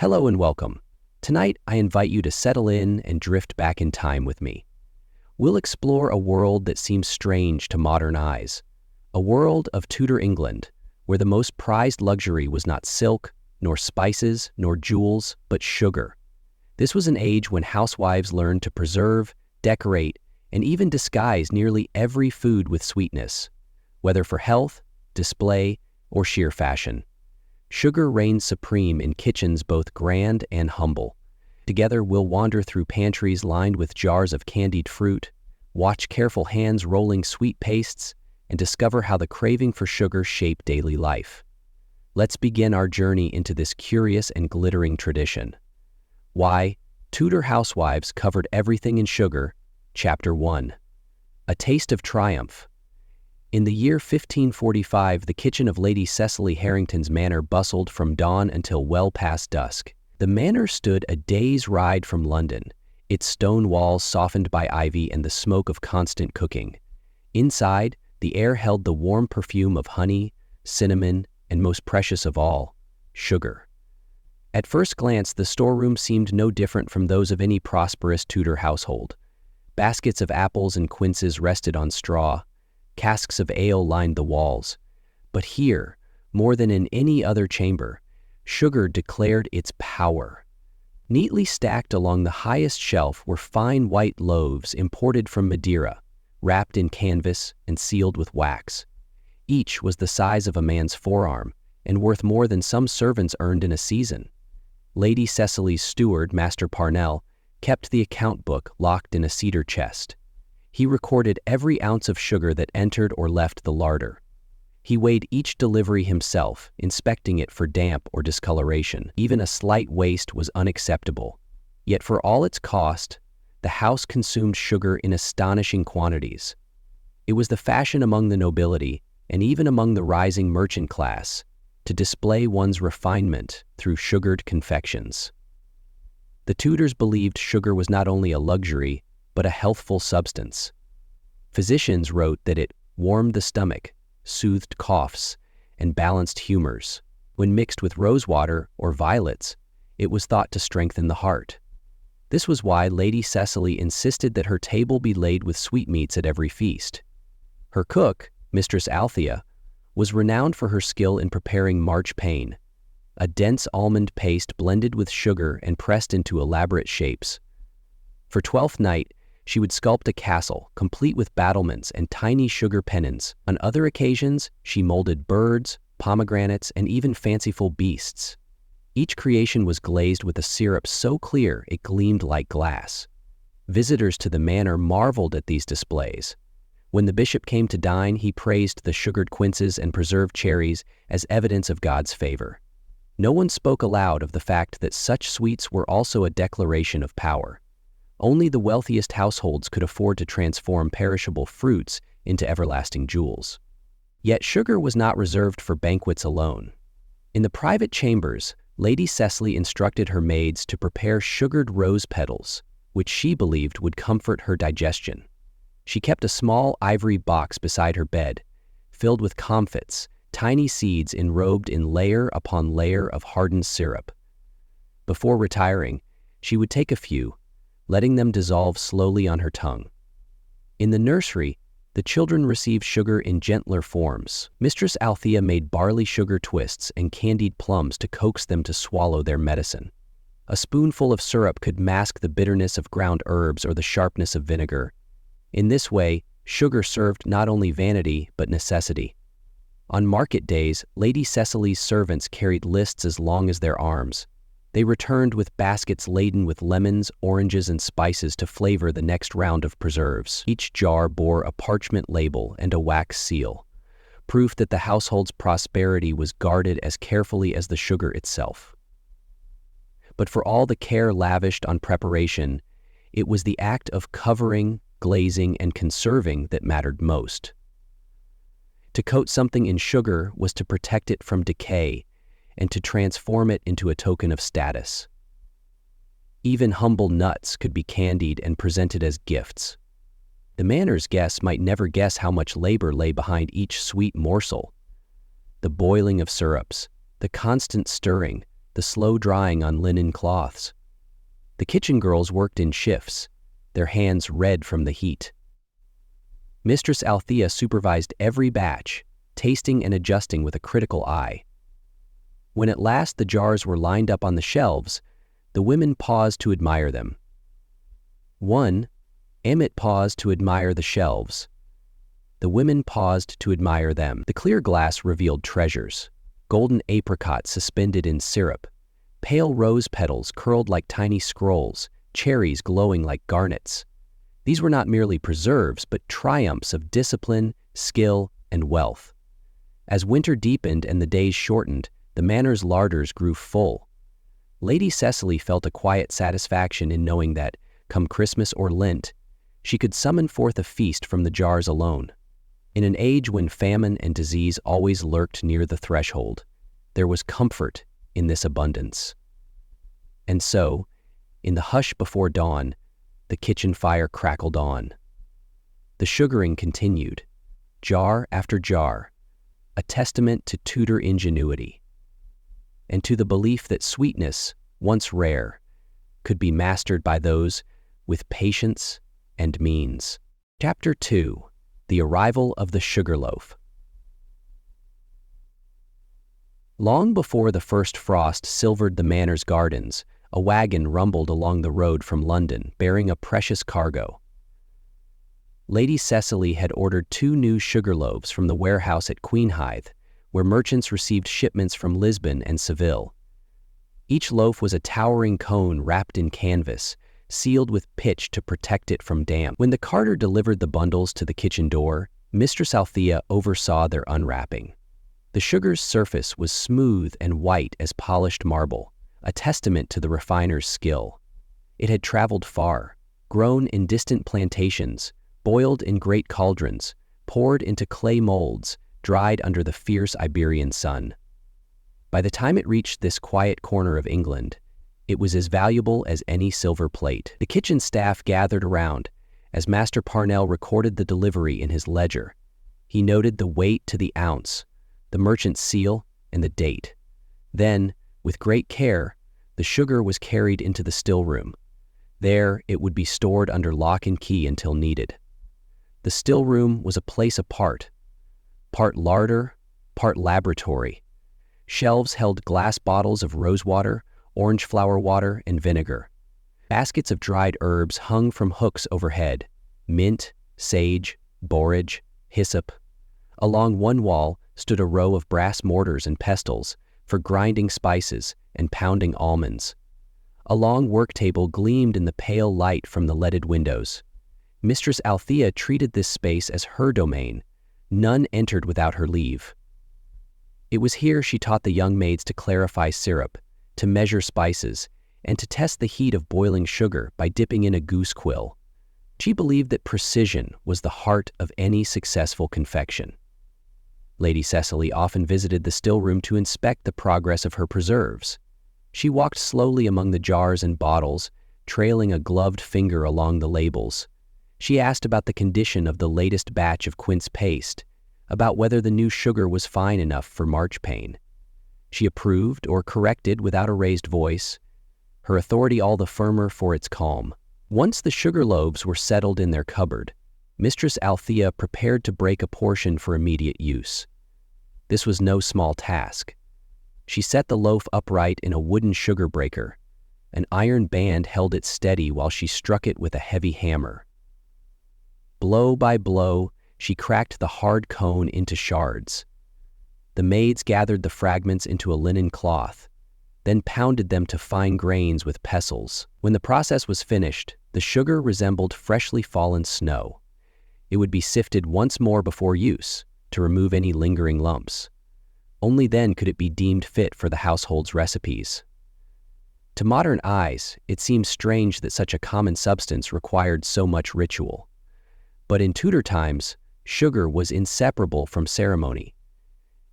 Hello and welcome. Tonight, I invite you to settle in and drift back in time with me. We'll explore a world that seems strange to modern eyes, a world of Tudor England, where the most prized luxury was not silk, nor spices, nor jewels, but sugar. This was an age when housewives learned to preserve, decorate, and even disguise nearly every food with sweetness, whether for health, display, or sheer fashion. Sugar reigned supreme in kitchens both grand and humble. Together, we'll wander through pantries lined with jars of candied fruit, watch careful hands rolling sweet pastes, and discover how the craving for sugar shaped daily life. Let's begin our journey into this curious and glittering tradition. Why Tudor housewives covered everything in sugar. Chapter 1. A Taste of Triumph. In the year 1545, the kitchen of Lady Cecily Harrington's manor bustled from dawn until well past dusk. The manor stood a day's ride from London, its stone walls softened by ivy and the smoke of constant cooking. Inside, the air held the warm perfume of honey, cinnamon, and most precious of all, sugar. At first glance, the storeroom seemed no different from those of any prosperous Tudor household. Baskets of apples and quinces rested on straw. Casks of ale lined the walls. But here, more than in any other chamber, sugar declared its power. Neatly stacked along the highest shelf were fine white loaves imported from Madeira, wrapped in canvas and sealed with wax. Each was the size of a man's forearm and worth more than some servants earned in a season. Lady Cecily's steward, Master Parnell, kept the account book locked in a cedar chest. He recorded every ounce of sugar that entered or left the larder. He weighed each delivery himself, inspecting it for damp or discoloration. Even a slight waste was unacceptable. Yet for all its cost, the house consumed sugar in astonishing quantities. It was the fashion among the nobility, and even among the rising merchant class, to display one's refinement through sugared confections. The Tudors believed sugar was not only a luxury, but a healthful substance. Physicians wrote that it warmed the stomach, soothed coughs, and balanced humors. When mixed with rosewater or violets, it was thought to strengthen the heart. This was why Lady Cecily insisted that her table be laid with sweetmeats at every feast. Her cook, Mistress Althea, was renowned for her skill in preparing marchpane, a dense almond paste blended with sugar and pressed into elaborate shapes. For Twelfth Night, she would sculpt a castle, complete with battlements and tiny sugar pennons. On other occasions, she molded birds, pomegranates, and even fanciful beasts. Each creation was glazed with a syrup so clear it gleamed like glass. Visitors to the manor marveled at these displays. When the bishop came to dine, he praised the sugared quinces and preserved cherries as evidence of God's favor. No one spoke aloud of the fact that such sweets were also a declaration of power. Only the wealthiest households could afford to transform perishable fruits into everlasting jewels. Yet sugar was not reserved for banquets alone. In the private chambers, Lady Cecily instructed her maids to prepare sugared rose petals, which she believed would comfort her digestion. She kept a small ivory box beside her bed, filled with comfits, tiny seeds enrobed in layer upon layer of hardened syrup. Before retiring, she would take a few, letting them dissolve slowly on her tongue. In the nursery, the children received sugar in gentler forms. Mistress Althea made barley sugar twists and candied plums to coax them to swallow their medicine. A spoonful of syrup could mask the bitterness of ground herbs or the sharpness of vinegar. In this way, sugar served not only vanity but necessity. On market days, Lady Cecily's servants carried lists as long as their arms. They returned with baskets laden with lemons, oranges, and spices to flavor the next round of preserves. Each jar bore a parchment label and a wax seal, proof that the household's prosperity was guarded as carefully as the sugar itself. But for all the care lavished on preparation, it was the act of covering, glazing, and conserving that mattered most. To coat something in sugar was to protect it from decay and to transform it into a token of status. Even humble nuts could be candied and presented as gifts. The manor's guests might never guess how much labor lay behind each sweet morsel. The boiling of syrups, the constant stirring, the slow drying on linen cloths. The kitchen girls worked in shifts, their hands red from the heat. Mistress Althea supervised every batch, tasting and adjusting with a critical eye. When at last the jars were lined up on the shelves, the women paused to admire them. Emmett paused to admire the shelves. The women paused to admire them. The clear glass revealed treasures: golden apricots suspended in syrup, pale rose petals curled like tiny scrolls, cherries glowing like garnets. These were not merely preserves, but triumphs of discipline, skill, and wealth. As winter deepened and the days shortened, the manor's larders grew full. Lady Cecily felt a quiet satisfaction in knowing that, come Christmas or Lent, she could summon forth a feast from the jars alone. In an age when famine and disease always lurked near the threshold, there was comfort in this abundance. And so, in the hush before dawn, the kitchen fire crackled on. The sugaring continued, jar after jar, a testament to Tudor ingenuity, and to the belief that sweetness, once rare, could be mastered by those with patience and means. Chapter 2: The Arrival of the Sugar Loaf. Long before the first frost silvered the manor's gardens, a wagon rumbled along the road from London, bearing a precious cargo. Lady Cecily had ordered 2 new sugar loaves from the warehouse at Queenhithe, where merchants received shipments from Lisbon and Seville. Each loaf was a towering cone wrapped in canvas, sealed with pitch to protect it from damp. When the carter delivered the bundles to the kitchen door, Mistress Althea oversaw their unwrapping. The sugar's surface was smooth and white as polished marble, a testament to the refiner's skill. It had traveled far, grown in distant plantations, boiled in great cauldrons, poured into clay molds, dried under the fierce Iberian sun. By the time it reached this quiet corner of England, it was as valuable as any silver plate. The kitchen staff gathered around as Master Parnell recorded the delivery in his ledger. He noted the weight to the ounce, the merchant's seal, and the date. Then, with great care, the sugar was carried into the still room. There, it would be stored under lock and key until needed. The still room was a place apart, part larder, part laboratory. Shelves held glass bottles of rosewater, orange flower water, and vinegar. Baskets of dried herbs hung from hooks overhead: mint, sage, borage, hyssop. Along one wall stood a row of brass mortars and pestles for grinding spices and pounding almonds. A long work table gleamed in the pale light from the leaded windows. Mistress Althea treated this space as her domain. None entered without her leave. It was here she taught the young maids to clarify syrup, to measure spices, and to test the heat of boiling sugar by dipping in a goose quill. She believed that precision was the heart of any successful confection. Lady Cecily often visited the still room to inspect the progress of her preserves. She walked slowly among the jars and bottles, trailing a gloved finger along the labels. She asked about the condition of the latest batch of quince paste, about whether the new sugar was fine enough for marchpane. She approved or corrected without a raised voice, her authority all the firmer for its calm. Once the sugar loaves were settled in their cupboard, Mistress Althea prepared to break a portion for immediate use. This was no small task. She set the loaf upright in a wooden sugar breaker. An iron band held it steady while she struck it with a heavy hammer. Blow by blow, she cracked the hard cone into shards. The maids gathered the fragments into a linen cloth, then pounded them to fine grains with pestles. When the process was finished, the sugar resembled freshly fallen snow. It would be sifted once more before use to remove any lingering lumps. Only then could it be deemed fit for the household's recipes. To modern eyes, it seems strange that such a common substance required so much ritual. But in Tudor times, sugar was inseparable from ceremony.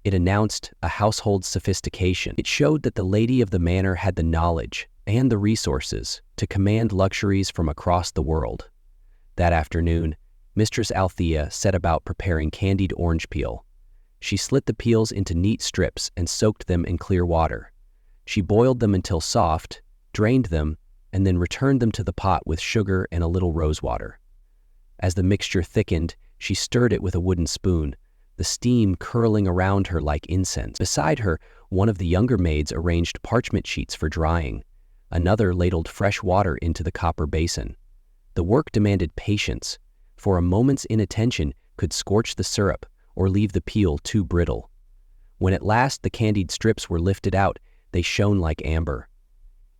It announced a household sophistication. It showed that the lady of the manor had the knowledge and the resources to command luxuries from across the world. That afternoon, Mistress Althea set about preparing candied orange peel. She slit the peels into neat strips and soaked them in clear water. She boiled them until soft, drained them, and then returned them to the pot with sugar and a little rosewater. As the mixture thickened, she stirred it with a wooden spoon, the steam curling around her like incense. Beside her, one of the younger maids arranged parchment sheets for drying. Another ladled fresh water into the copper basin. The work demanded patience, for a moment's inattention could scorch the syrup or leave the peel too brittle. When at last the candied strips were lifted out, they shone like amber.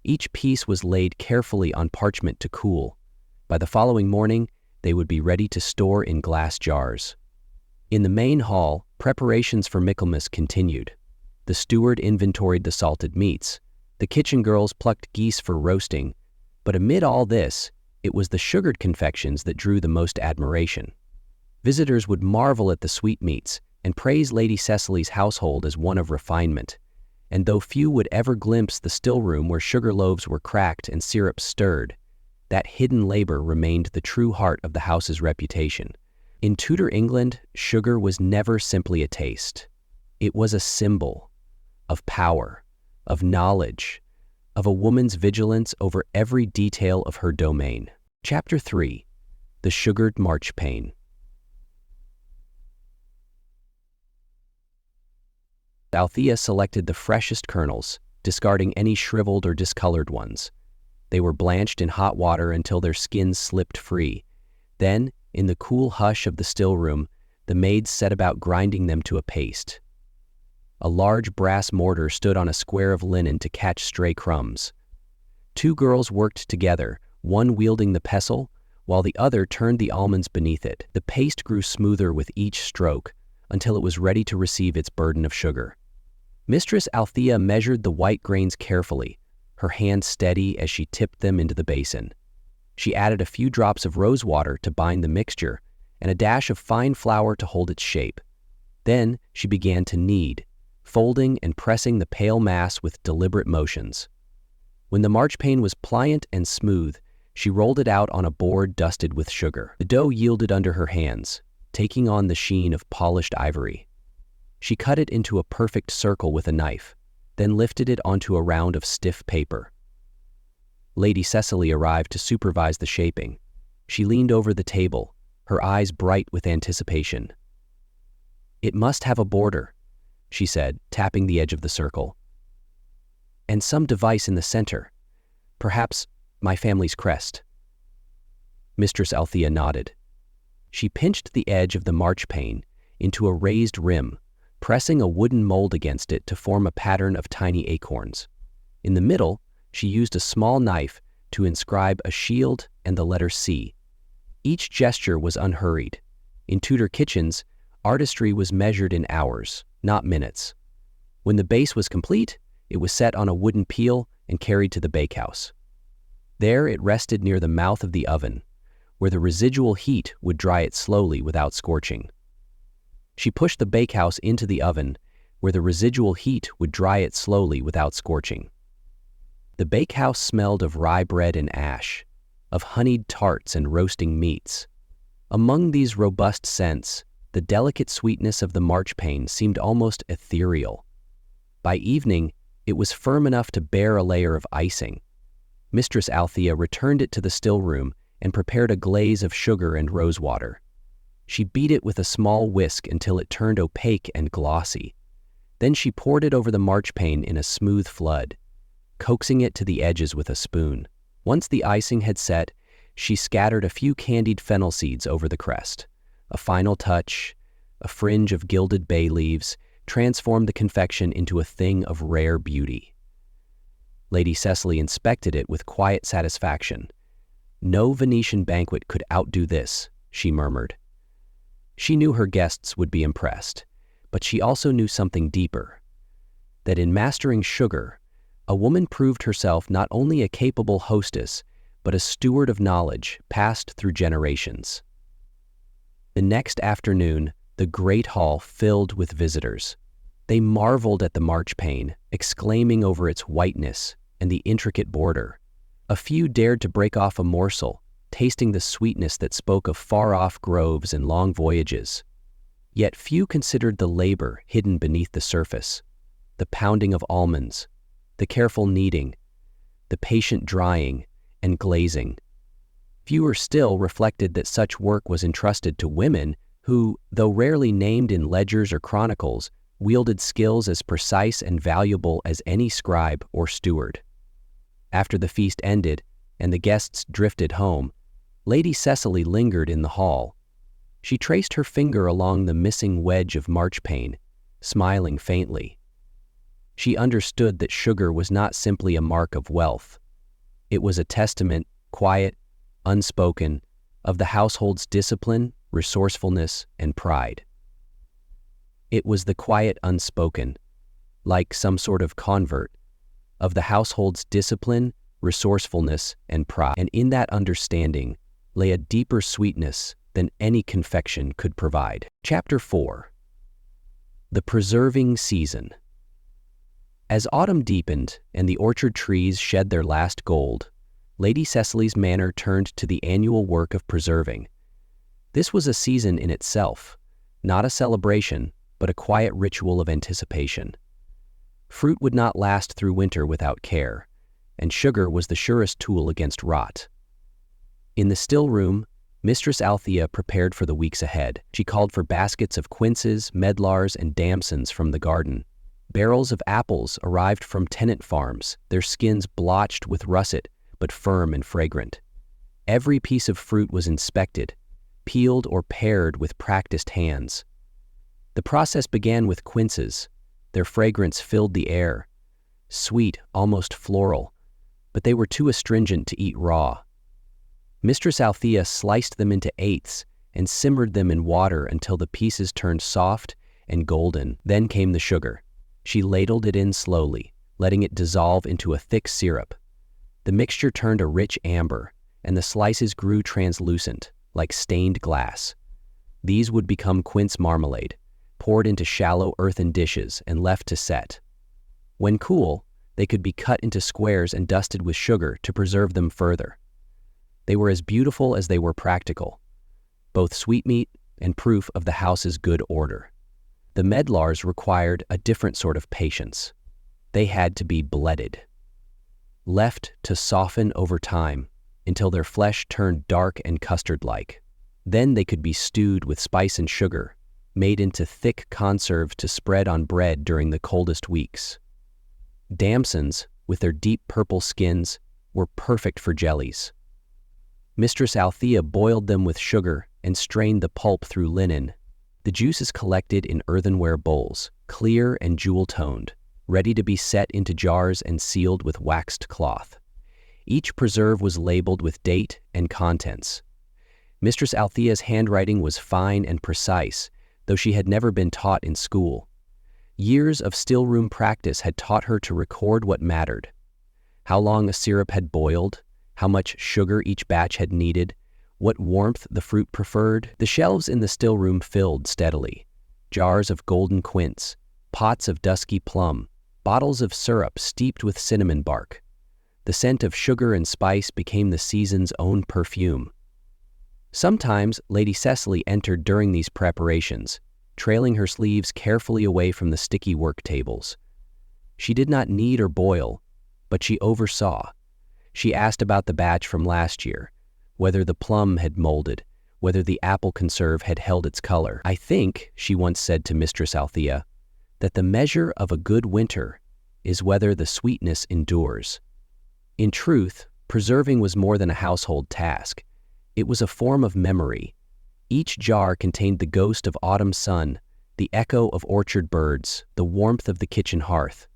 Each piece was laid carefully on parchment to cool. By the following morning, they would be ready to store in glass jars. In the main hall, preparations for Michaelmas continued. The steward inventoried the salted meats. The kitchen girls plucked geese for roasting. But amid all this, it was the sugared confections that drew the most admiration. Visitors would marvel at the sweetmeats and praise Lady Cecily's household as one of refinement. And though few would ever glimpse the still room where sugar loaves were cracked and syrup stirred, that hidden labor remained the true heart of the house's reputation. In Tudor England, sugar was never simply a taste. It was a symbol of power, of knowledge, of a woman's vigilance over every detail of her domain. Chapter 3. The Sugared Marchpane. Althea selected the freshest kernels, discarding any shriveled or discolored ones. They were blanched in hot water until their skins slipped free. Then, in the cool hush of the still room, the maids set about grinding them to a paste. A large brass mortar stood on a square of linen to catch stray crumbs. Two girls worked together, one wielding the pestle, while the other turned the almonds beneath it. The paste grew smoother with each stroke, until it was ready to receive its burden of sugar. Mistress Althea measured the white grains carefully, her hand steady as she tipped them into the basin. She added a few drops of rosewater to bind the mixture, and a dash of fine flour to hold its shape. Then she began to knead, folding and pressing the pale mass with deliberate motions. When the marchpane was pliant and smooth, she rolled it out on a board dusted with sugar. The dough yielded under her hands, taking on the sheen of polished ivory. She cut it into a perfect circle with a knife, then lifted it onto a round of stiff paper. Lady Cecily arrived to supervise the shaping. She leaned over the table, her eyes bright with anticipation. "It must have a border," she said, tapping the edge of the circle. "And some device in the center. Perhaps my family's crest." Mistress Althea nodded. She pinched the edge of the marchpane into a raised rim, pressing a wooden mold against it to form a pattern of tiny acorns. In the middle, she used a small knife to inscribe a shield and the letter C. Each gesture was unhurried. In Tudor kitchens, artistry was measured in hours, not minutes. When the base was complete, it was set on a wooden peel and carried to the bakehouse. There it rested near the mouth of the oven, where the residual heat would dry it slowly without scorching. She pushed the bakehouse into the oven, where the residual heat would dry it slowly without scorching. The bakehouse smelled of rye bread and ash, of honeyed tarts and roasting meats. Among these robust scents, the delicate sweetness of the marchpane seemed almost ethereal. By evening, it was firm enough to bear a layer of icing. Mistress Althea returned it to the still room and prepared a glaze of sugar and rosewater. She beat it with a small whisk until it turned opaque and glossy. Then she poured it over the marchpane in a smooth flood, coaxing it to the edges with a spoon. Once the icing had set, she scattered a few candied fennel seeds over the crest. A final touch, a fringe of gilded bay leaves, transformed the confection into a thing of rare beauty. Lady Cecily inspected it with quiet satisfaction. "No Venetian banquet could outdo this," she murmured. She knew her guests would be impressed, but she also knew something deeper, that in mastering sugar, a woman proved herself not only a capable hostess, but a steward of knowledge passed through generations. The next afternoon, the great hall filled with visitors. They marveled at the marchpane, exclaiming over its whiteness and the intricate border. A few dared to break off a morsel, tasting the sweetness that spoke of far-off groves and long voyages. Yet few considered the labor hidden beneath the surface, the pounding of almonds, the careful kneading, the patient drying and glazing. Fewer still reflected that such work was entrusted to women who, though rarely named in ledgers or chronicles, wielded skills as precise and valuable as any scribe or steward. After the feast ended and the guests drifted home, Lady Cecily lingered in the hall. She traced her finger along the missing wedge of marchpane, smiling faintly. She understood that sugar was not simply a mark of wealth. It was a testament, quiet, unspoken, of the household's discipline, resourcefulness, and pride. It was the quiet unspoken, like some sort of convert, of the household's discipline, resourcefulness, and pride. And in that understanding lay a deeper sweetness than any confection could provide. Chapter 4. The Preserving Season. As autumn deepened and the orchard trees shed their last gold, Lady Cecily's manor turned to the annual work of preserving. This was a season in itself, not a celebration, but a quiet ritual of anticipation. Fruit would not last through winter without care, and sugar was the surest tool against rot. In the still room, Mistress Althea prepared for the weeks ahead. She called for baskets of quinces, medlars, and damsons from the garden. Barrels of apples arrived from tenant farms, their skins blotched with russet, but firm and fragrant. Every piece of fruit was inspected, peeled or pared with practiced hands. The process began with quinces. Their fragrance filled the air, sweet, almost floral, but they were too astringent to eat raw. Mistress Althea sliced them into eighths and simmered them in water until the pieces turned soft and golden. Then came the sugar. She ladled it in slowly, letting it dissolve into a thick syrup. The mixture turned a rich amber, and the slices grew translucent, like stained glass. These would become quince marmalade, poured into shallow earthen dishes and left to set. When cool, they could be cut into squares and dusted with sugar to preserve them further. They were as beautiful as they were practical, both sweetmeat and proof of the house's good order. The medlars required a different sort of patience. They had to be blended, left to soften over time until their flesh turned dark and custard-like. Then they could be stewed with spice and sugar, made into thick conserve to spread on bread during the coldest weeks. Damsons, with their deep purple skins, were perfect for jellies. Mistress Althea boiled them with sugar and strained the pulp through linen. The juice is collected in earthenware bowls, clear and jewel-toned, ready to be set into jars and sealed with waxed cloth. Each preserve was labeled with date and contents. Mistress Althea's handwriting was fine and precise, though she had never been taught in school. Years of still-room practice had taught her to record what mattered: how long a syrup had boiled, how much sugar each batch had needed, what warmth the fruit preferred. The shelves in the still room filled steadily. Jars of golden quince, pots of dusky plum, bottles of syrup steeped with cinnamon bark. The scent of sugar and spice became the season's own perfume. Sometimes Lady Cecily entered during these preparations, trailing her sleeves carefully away from the sticky work tables. She did not knead or boil, but she oversaw. She asked about the batch from last year, whether the plum had molded, whether the apple conserve had held its color. "I think," she once said to Mistress Althea, "that the measure of a good winter is whether the sweetness endures." In truth, preserving was more than a household task. It was a form of memory. Each jar contained the ghost of autumn sun, the echo of orchard birds, the warmth of the kitchen hearth.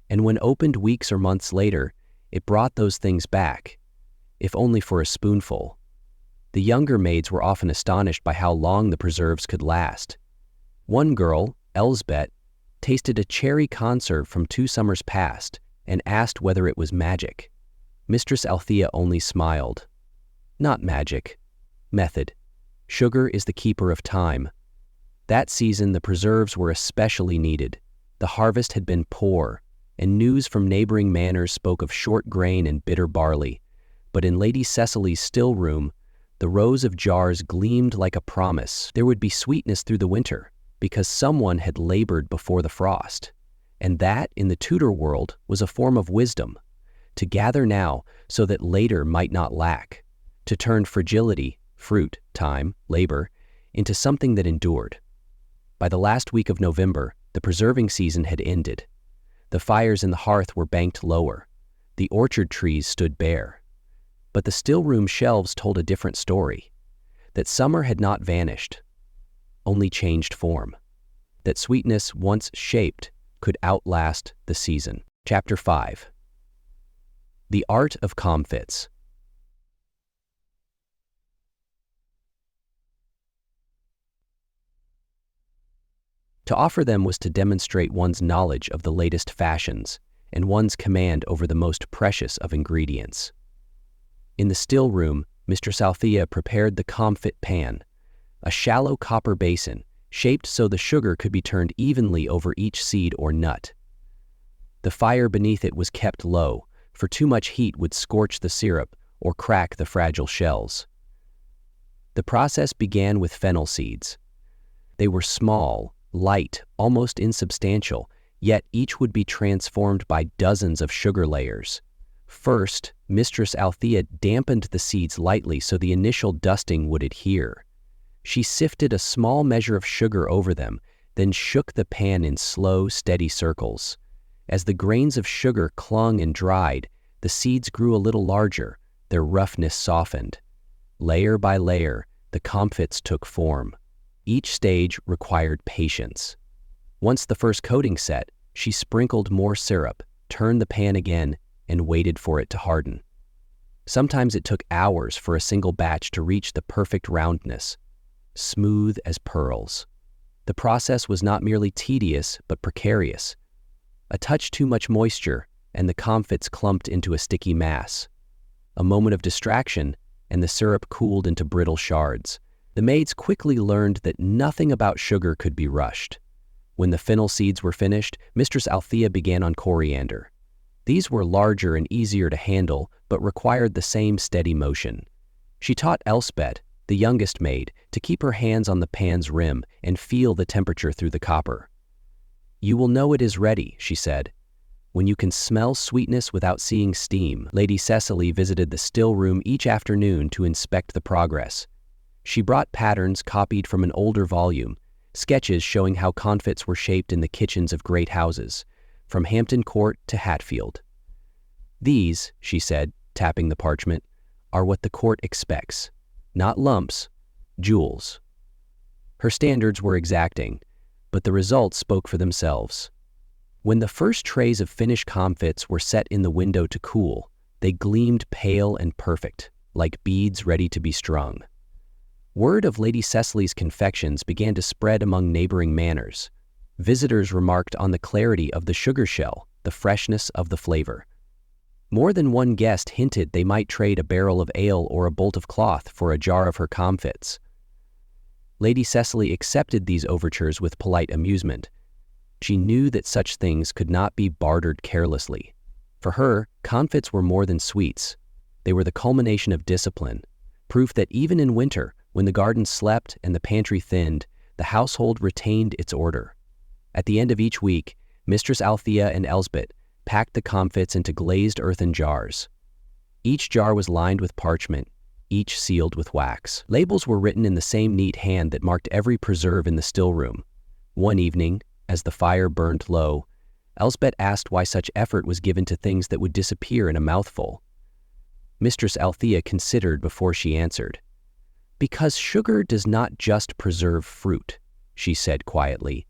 And when opened weeks or months later, it brought those things back, if only for a spoonful. The younger maids were often astonished by how long the preserves could last. One girl, Elsbeth, tasted a cherry conserve from 2 summers past and asked whether it was magic. Mistress Althea only smiled. "Not magic. Method. Sugar is the keeper of time." That season the preserves were especially needed. The harvest had been poor, and news from neighboring manors spoke of short grain and bitter barley. But in Lady Cecily's still room, the rows of jars gleamed like a promise. There would be sweetness through the winter, because someone had labored before the frost. and that, in the Tudor world, was a form of wisdom. To gather now so that later might not lack. To turn fragility, fruit, time, labor, into something that endured. By the last week of November, the preserving season had ended. The fires in the hearth were banked lower. The orchard trees stood bare. But the still-room shelves told a different story. That summer had not vanished, only changed form. That sweetness once shaped could outlast the season. Chapter 5. The Art of Comfits. To offer them was to demonstrate one's knowledge of the latest fashions and one's command over the most precious of ingredients. In the still room, Mistress Althea prepared the comfit pan, a shallow copper basin shaped so the sugar could be turned evenly over each seed or nut. The fire beneath it was kept low, for too much heat would scorch the syrup or crack the fragile shells. The process began with fennel seeds. They were small, light, almost insubstantial, yet each would be transformed by dozens of sugar layers. First, Mistress Althea dampened the seeds lightly so the initial dusting would adhere. She sifted a small measure of sugar over them, then shook the pan in slow, steady circles. As the grains of sugar clung and dried, the seeds grew a little larger, their roughness softened. Layer by layer, the comfits took form. Each stage required patience. Once the first coating set, she sprinkled more syrup, turned the pan again, and waited for it to harden. Sometimes it took hours for a single batch to reach the perfect roundness, smooth as pearls. The process was not merely tedious, but precarious. A touch too much moisture, and the comfits clumped into a sticky mass. A moment of distraction, and the syrup cooled into brittle shards. The maids quickly learned that nothing about sugar could be rushed. When the fennel seeds were finished, Mistress Althea began on coriander. These were larger and easier to handle, but required the same steady motion. She taught Elspeth, the youngest maid, to keep her hands on the pan's rim and feel the temperature through the copper. "You will know it is ready," she said, "when you can smell sweetness without seeing steam." Lady Cecily visited the still room each afternoon to inspect the progress. She brought patterns copied from an older volume, sketches showing how comfits were shaped in the kitchens of great houses, from Hampton Court to Hatfield. "These," she said, tapping the parchment, "are what the court expects. Not lumps, jewels." Her standards were exacting, but the results spoke for themselves. When the first trays of finished comfits were set in the window to cool, they gleamed pale and perfect, like beads ready to be strung. Word of Lady Cecily's confections began to spread among neighboring manors. Visitors remarked on the clarity of the sugar shell, the freshness of the flavor. More than one guest hinted they might trade a barrel of ale or a bolt of cloth for a jar of her comfits. Lady Cecily accepted these overtures with polite amusement. She knew that such things could not be bartered carelessly. For her, comfits were more than sweets. They were the culmination of discipline, proof that even in winter, when the garden slept and the pantry thinned, the household retained its order. At the end of each week, Mistress Althea and Elspeth packed the comfits into glazed earthen jars. Each jar was lined with parchment, each sealed with wax. Labels were written in the same neat hand that marked every preserve in the still room. One evening, as the fire burned low, Elspeth asked why such effort was given to things that would disappear in a mouthful. Mistress Althea considered before she answered. "Because sugar does not just preserve fruit," she said quietly.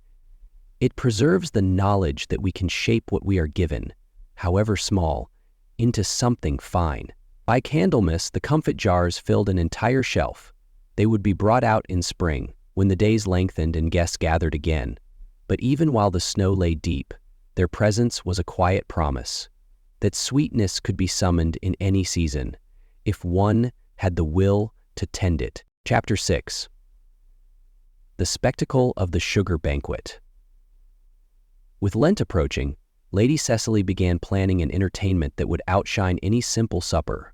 "It preserves the knowledge that we can shape what we are given, however small, into something fine." By Candlemas, the comfit jars filled an entire shelf. They would be brought out in spring, when the days lengthened and guests gathered again. But even while the snow lay deep, their presence was a quiet promise that sweetness could be summoned in any season, if one had the will to tend it. Chapter 6. The Spectacle of the Sugar Banquet. With Lent approaching, Lady Cecily began planning an entertainment that would outshine any simple supper.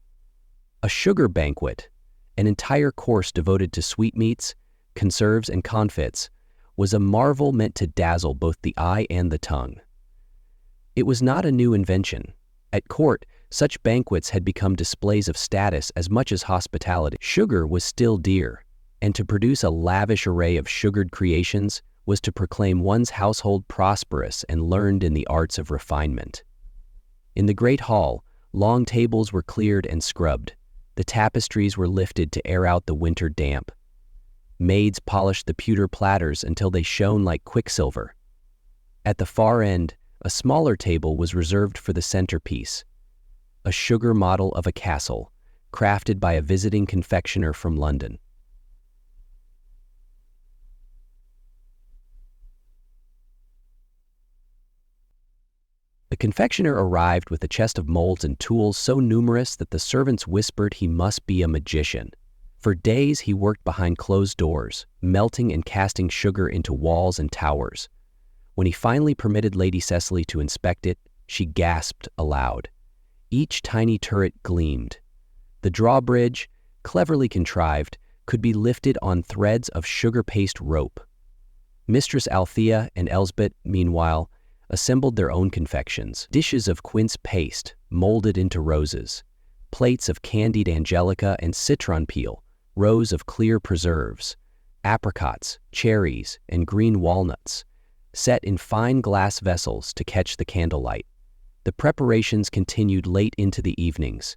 A sugar banquet, an entire course devoted to sweetmeats, conserves, and confits, was a marvel meant to dazzle both the eye and the tongue. It was not a new invention. At court, such banquets had become displays of status as much as hospitality. Sugar was still dear, and to produce a lavish array of sugared creations was to proclaim one's household prosperous and learned in the arts of refinement. In the great hall, long tables were cleared and scrubbed. The tapestries were lifted to air out the winter damp. Maids polished the pewter platters until they shone like quicksilver. At the far end, a smaller table was reserved for the centerpiece, a sugar model of a castle, crafted by a visiting confectioner from London. The confectioner arrived with a chest of molds and tools so numerous that the servants whispered he must be a magician. For days he worked behind closed doors, melting and casting sugar into walls and towers. When he finally permitted Lady Cecily to inspect it, she gasped aloud. Each tiny turret gleamed. The drawbridge, cleverly contrived, could be lifted on threads of sugar paste rope. Mistress Althea and Elsbeth, meanwhile, assembled their own confections. Dishes of quince paste, molded into roses, plates of candied angelica and citron peel, rows of clear preserves, apricots, cherries, and green walnuts, set in fine glass vessels to catch the candlelight. The preparations continued late into the evenings.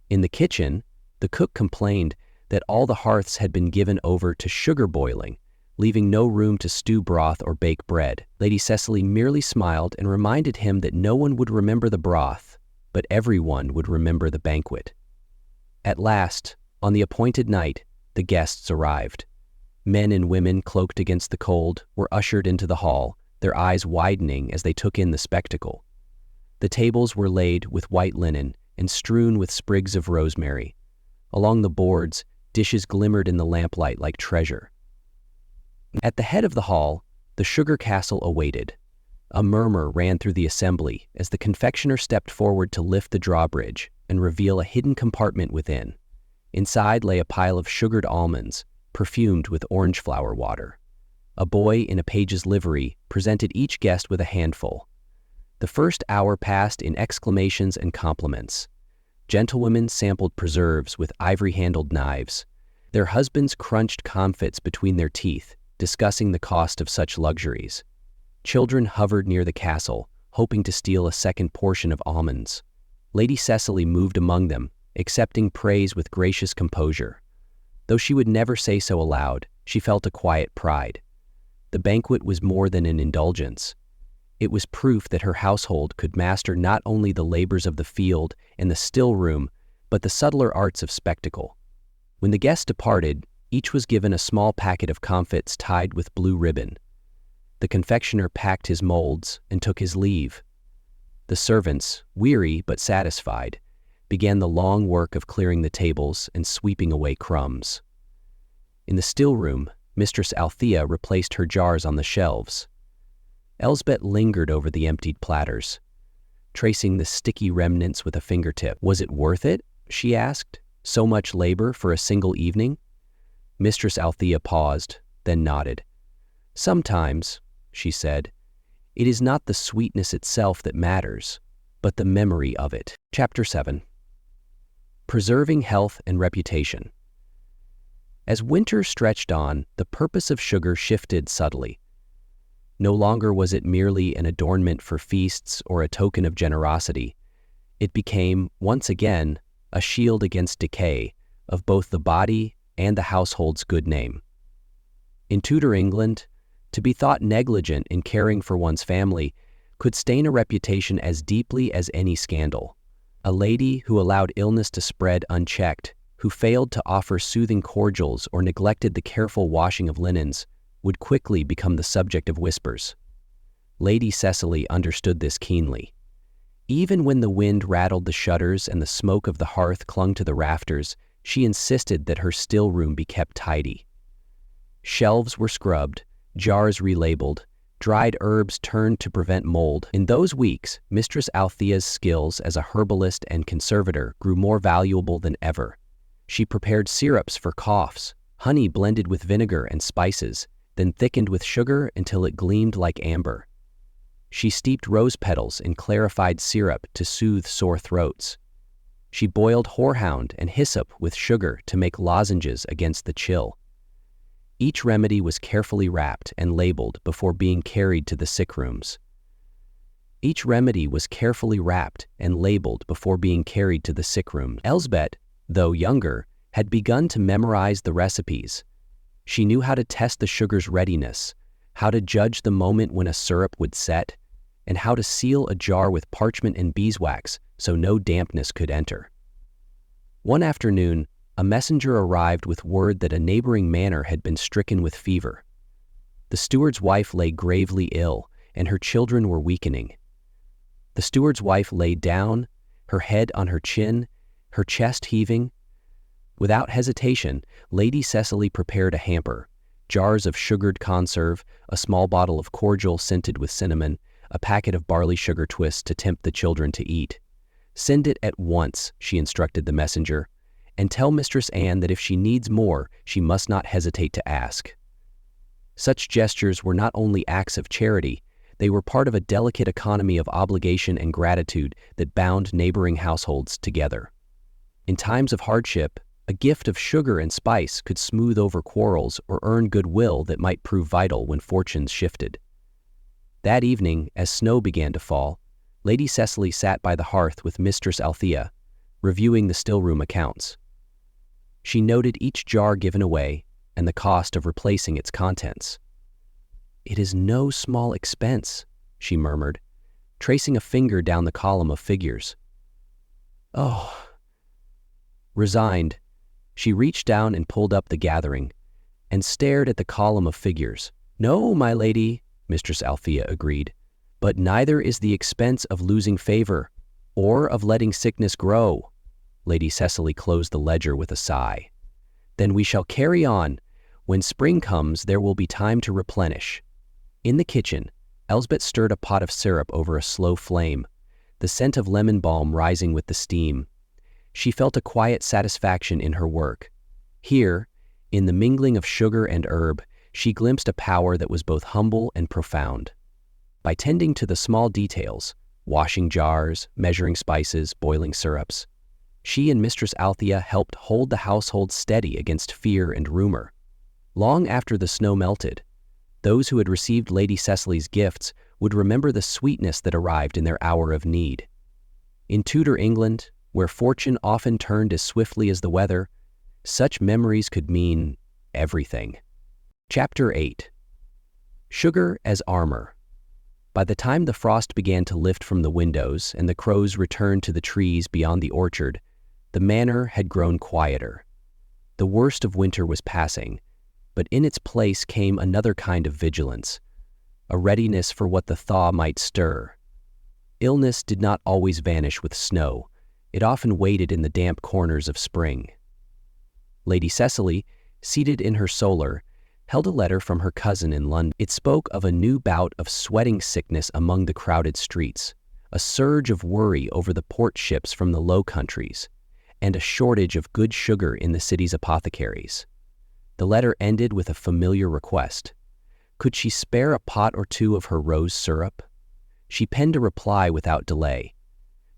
In the kitchen, the cook complained that all the hearths had been given over to sugar boiling, leaving no room to stew broth or bake bread. Lady Cecily merely smiled and reminded him that no one would remember the broth, but everyone would remember the banquet. At last, on the appointed night, the guests arrived. Men and women, cloaked against the cold, were ushered into the hall, their eyes widening as they took in the spectacle. The tables were laid with white linen and strewn with sprigs of rosemary. Along the boards, dishes glimmered in the lamplight like treasure. At the head of the hall, the sugar castle awaited. A murmur ran through the assembly as the confectioner stepped forward to lift the drawbridge and reveal a hidden compartment within. Inside lay a pile of sugared almonds, perfumed with orange flower water. A boy in a page's livery presented each guest with a handful. The first hour passed in exclamations and compliments. Gentlewomen sampled preserves with ivory-handled knives. Their husbands crunched comfits between their teeth, discussing the cost of such luxuries. Children hovered near the castle, hoping to steal a second portion of almonds. Lady Cecily moved among them, accepting praise with gracious composure. Though she would never say so aloud, she felt a quiet pride. The banquet was more than an indulgence. It was proof that her household could master not only the labors of the field and the still room, but the subtler arts of spectacle. When the guests departed, each was given a small packet of comfits tied with blue ribbon. The confectioner packed his molds and took his leave. The servants, weary but satisfied, began the long work of clearing the tables and sweeping away crumbs. In the still room, Mistress Althea replaced her jars on the shelves. Elsbeth lingered over the emptied platters, tracing the sticky remnants with a fingertip. "Was it worth it?" she asked. "So much labor for a single evening?" Mistress Althea paused, then nodded. "Sometimes," she said, "it is not the sweetness itself that matters, but the memory of it." Chapter 7. Preserving Health and Reputation. As winter stretched on, the purpose of sugar shifted subtly. No longer was it merely an adornment for feasts or a token of generosity. It became, once again, a shield against decay of both the body and the household's good name. In Tudor England, to be thought negligent in caring for one's family could stain a reputation as deeply as any scandal. A lady who allowed illness to spread unchecked, who failed to offer soothing cordials or neglected the careful washing of linens, would quickly become the subject of whispers. Lady Cecily understood this keenly. Even when the wind rattled the shutters and the smoke of the hearth clung to the rafters, she insisted that her still room be kept tidy. Shelves were scrubbed, jars relabeled, dried herbs turned to prevent mold. In those weeks, Mistress Althea's skills as a herbalist and conservator grew more valuable than ever. She prepared syrups for coughs, honey blended with vinegar and spices, then thickened with sugar until it gleamed like amber. She steeped rose petals in clarified syrup to soothe sore throats. She boiled horehound and hyssop with sugar to make lozenges against the chill. Each remedy was carefully wrapped and labeled before being carried to the sick rooms. Elsbeth, though younger, had begun to memorize the recipes. She knew how to test the sugar's readiness, how to judge the moment when a syrup would set, and how to seal a jar with parchment and beeswax so no dampness could enter. One afternoon, a messenger arrived with word that a neighboring manor had been stricken with fever. The steward's wife lay gravely ill, and her children were weakening. The steward's wife lay down, her head on her chin, her chest heaving. Without hesitation, Lady Cecily prepared a hamper: jars of sugared conserve, a small bottle of cordial scented with cinnamon, a packet of barley sugar twists to tempt the children to eat. "Send it at once," she instructed the messenger, "and tell Mistress Anne that if she needs more, she must not hesitate to ask." Such gestures were not only acts of charity, they were part of a delicate economy of obligation and gratitude that bound neighboring households together. In times of hardship, a gift of sugar and spice could smooth over quarrels or earn goodwill that might prove vital when fortunes shifted. That evening, as snow began to fall, Lady Cecily sat by the hearth with Mistress Althea, reviewing the still-room accounts. She noted each jar given away and the cost of replacing its contents. "It is no small expense," she murmured, tracing a finger down the column of figures. "Oh." Resigned, she reached down and pulled up the gathering, and stared at the column of figures. "No, my lady," Mistress Althea agreed, "but neither is the expense of losing favor, or of letting sickness grow." Lady Cecily closed the ledger with a sigh. "Then we shall carry on. When spring comes, there will be time to replenish." In the kitchen, Elsbeth stirred a pot of syrup over a slow flame, the scent of lemon balm rising with the steam. She felt a quiet satisfaction in her work. Here, in the mingling of sugar and herb, she glimpsed a power that was both humble and profound. By tending to the small details, washing jars, measuring spices, boiling syrups, she and Mistress Althea helped hold the household steady against fear and rumor. Long after the snow melted, those who had received Lady Cecily's gifts would remember the sweetness that arrived in their hour of need. In Tudor England, where fortune often turned as swiftly as the weather, such memories could mean everything. Chapter 8. Sugar as Armor. By the time the frost began to lift from the windows and the crows returned to the trees beyond the orchard, the manor had grown quieter. The worst of winter was passing, but in its place came another kind of vigilance, a readiness for what the thaw might stir. Illness did not always vanish with snow. It often waited in the damp corners of spring. Lady Cecily, seated in her solar, held a letter from her cousin in London. It spoke of a new bout of sweating sickness among the crowded streets, a surge of worry over the port ships from the Low Countries, and a shortage of good sugar in the city's apothecaries. The letter ended with a familiar request. Could she spare a pot or two of her rose syrup? She penned a reply without delay.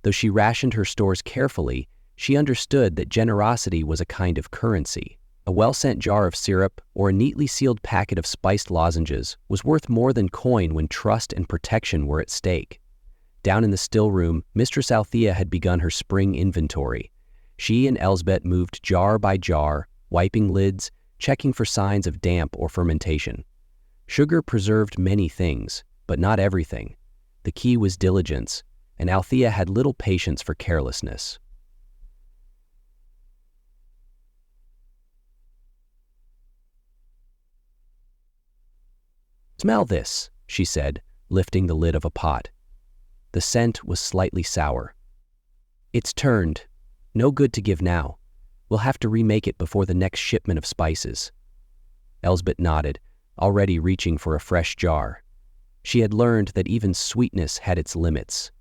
Though she rationed her stores carefully, she understood that generosity was a kind of currency. A well-sent jar of syrup or a neatly sealed packet of spiced lozenges was worth more than coin when trust and protection were at stake. Down in the still room, Mistress Althea had begun her spring inventory. She and Elsbeth moved jar by jar, wiping lids, checking for signs of damp or fermentation. Sugar preserved many things, but not everything. The key was diligence, and Althea had little patience for carelessness. "Smell this," she said, lifting the lid of a pot. The scent was slightly sour. "It's turned. No good to give now. We'll have to remake it before the next shipment of spices." Elsbeth nodded, already reaching for a fresh jar. She had learned that even sweetness had its limits,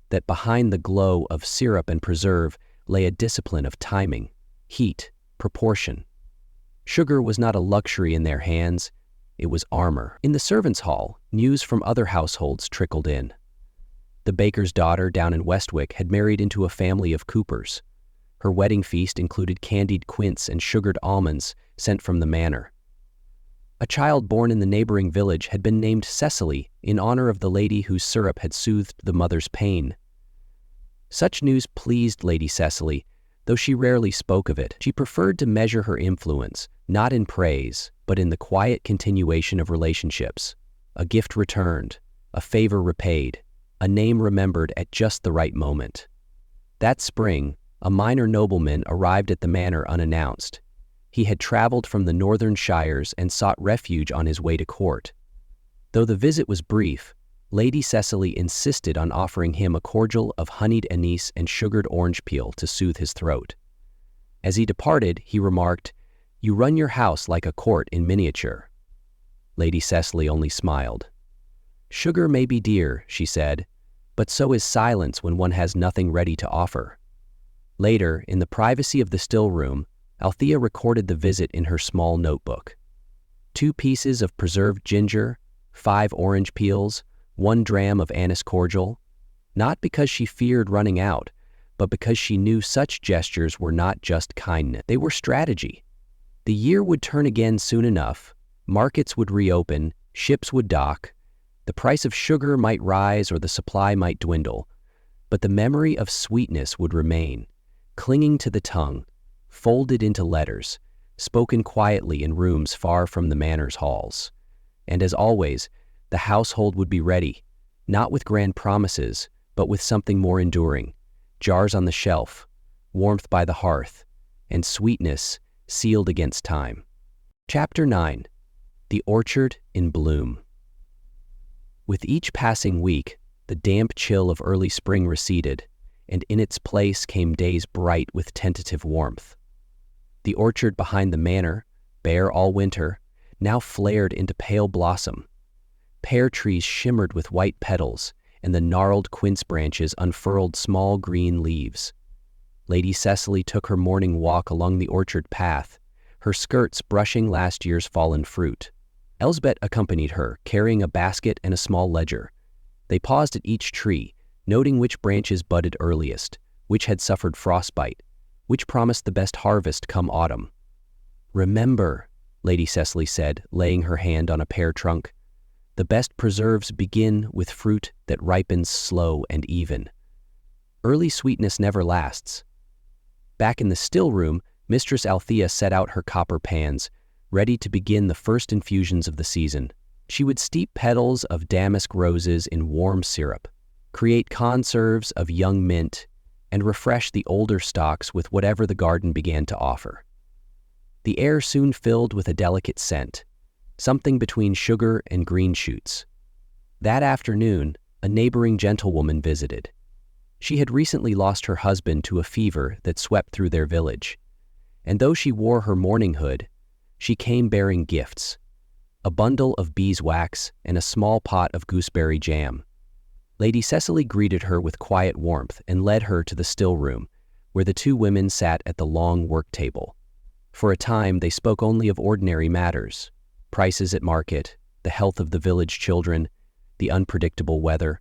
that behind the glow of syrup and preserve lay a discipline of timing, heat, proportion. Sugar was not a luxury in their hands, it was armor. In the servants' hall, news from other households trickled in. The baker's daughter down in Westwick had married into a family of Coopers. Her wedding feast included candied quince and sugared almonds sent from the manor. A child born in the neighboring village had been named Cecily in honor of the lady whose syrup had soothed the mother's pain. Such news pleased Lady Cecily, though she rarely spoke of it. She preferred to measure her influence, not in praise, but in the quiet continuation of relationships. A gift returned, a favor repaid, a name remembered at just the right moment. That spring, a minor nobleman arrived at the manor unannounced. He had traveled from the northern shires and sought refuge on his way to court. Though the visit was brief, Lady Cecily insisted on offering him a cordial of honeyed anise and sugared orange peel to soothe his throat. As he departed, he remarked, "You run your house like a court in miniature." Lady Cecily only smiled. "Sugar may be dear," she said, "but so is silence when one has nothing ready to offer." Later, in the privacy of the still room, Althea recorded the visit in her small notebook. 2 pieces of preserved ginger, 5 orange peels, 1 dram of anise cordial, not because she feared running out, but because she knew such gestures were not just kindness, they were strategy. The year would turn again soon enough, markets would reopen, ships would dock, the price of sugar might rise or the supply might dwindle, but the memory of sweetness would remain, clinging to the tongue, folded into letters, spoken quietly in rooms far from the manor's halls. And as always, the household would be ready, not with grand promises, but with something more enduring, jars on the shelf, warmth by the hearth, and sweetness sealed against time. Chapter 9. The Orchard in Bloom. With each passing week, the damp chill of early spring receded, and in its place came days bright with tentative warmth. The orchard behind the manor, bare all winter, now flared into pale blossom. Pear trees shimmered with white petals, and the gnarled quince branches unfurled small green leaves. Lady Cecily took her morning walk along the orchard path, her skirts brushing last year's fallen fruit. Elsbeth accompanied her, carrying a basket and a small ledger. They paused at each tree, noting which branches budded earliest, which had suffered frostbite, which promised the best harvest come autumn. "Remember," Lady Cecily said, laying her hand on a pear trunk, "the best preserves begin with fruit that ripens slow and even. Early sweetness never lasts." Back in the still room, Mistress Althea set out her copper pans, ready to begin the first infusions of the season. She would steep petals of damask roses in warm syrup, create conserves of young mint, and refresh the older stocks with whatever the garden began to offer. The air soon filled with a delicate scent, something between sugar and green shoots. That afternoon, a neighboring gentlewoman visited. She had recently lost her husband to a fever that swept through their village, and though she wore her mourning hood, she came bearing gifts, a bundle of beeswax and a small pot of gooseberry jam. Lady Cecily greeted her with quiet warmth and led her to the still room, where the 2 women sat at the long work table. For a time, they spoke only of ordinary matters: prices at market, the health of the village children, the unpredictable weather.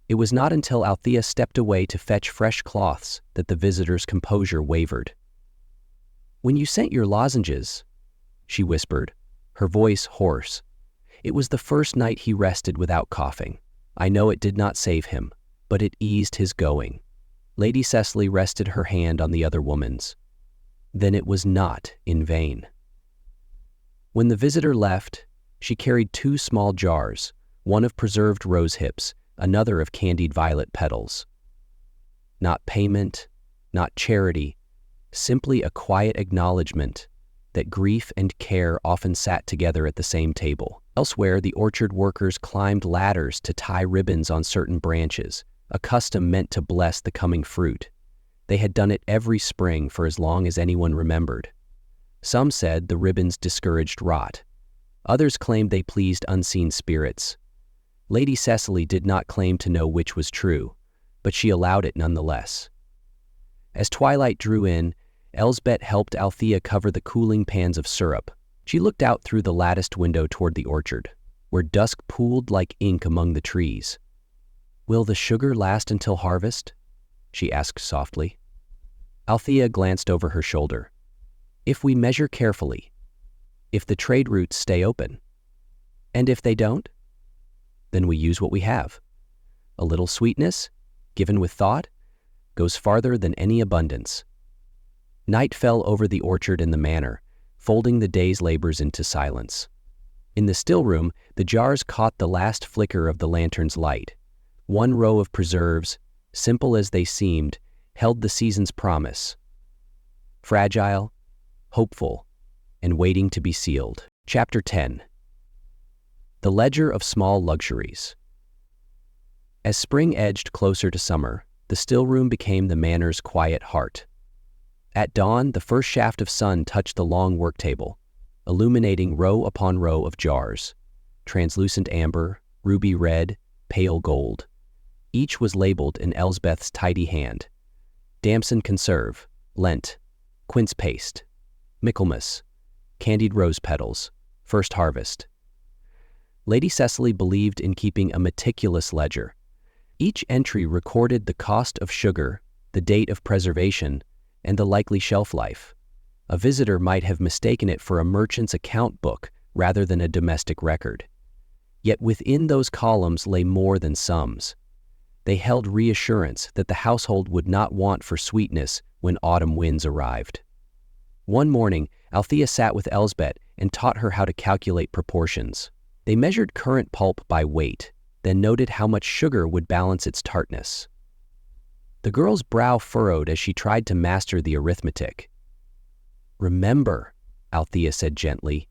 It was not until Althea stepped away to fetch fresh cloths that the visitor's composure wavered. "When you sent your lozenges," she whispered, her voice hoarse, "it was the first night he rested without coughing. I know it did not save him, but it eased his going." Lady Cecily rested her hand on the other woman's. "Then it was not in vain." When the visitor left, she carried 2 small jars, one of preserved rose hips, another of candied violet petals. Not payment, not charity, simply a quiet acknowledgement that grief and care often sat together at the same table. Elsewhere, the orchard workers climbed ladders to tie ribbons on certain branches, a custom meant to bless the coming fruit. They had done it every spring for as long as anyone remembered. Some said the ribbons discouraged rot. Others claimed they pleased unseen spirits. Lady Cecily did not claim to know which was true, but she allowed it nonetheless. As twilight drew in, Elsbeth helped Althea cover the cooling pans of syrup. She looked out through the latticed window toward the orchard, where dusk pooled like ink among the trees. "Will the sugar last until harvest?" she asked softly. Althea glanced over her shoulder. "If we measure carefully, if the trade routes stay open, and if they don't, then we use what we have. A little sweetness, given with thought, goes farther than any abundance." Night fell over the orchard and the manor, folding the day's labors into silence. In the still room, the jars caught the last flicker of the lantern's light. One row of preserves, simple as they seemed, held the season's promise. Fragile, hopeful, and waiting to be sealed. Chapter 10. The Ledger of Small Luxuries. As spring edged closer to summer, the still room became the manor's quiet heart. At dawn, the first shaft of sun touched the long work table, illuminating row upon row of jars, translucent amber, ruby red, pale gold. Each was labeled in Elsbeth's tidy hand: damson conserve, Lent, quince paste, Michaelmas, candied rose petals, first harvest. Lady Cecily believed in keeping a meticulous ledger. Each entry recorded the cost of sugar, the date of preservation, and the likely shelf life. A visitor might have mistaken it for a merchant's account book rather than a domestic record. Yet within those columns lay more than sums. They held reassurance that the household would not want for sweetness when autumn winds arrived. One morning, Althea sat with Elsbeth and taught her how to calculate proportions. They measured currant pulp by weight, then noted how much sugar would balance its tartness. The girl's brow furrowed as she tried to master the arithmetic. "Remember," Althea said gently,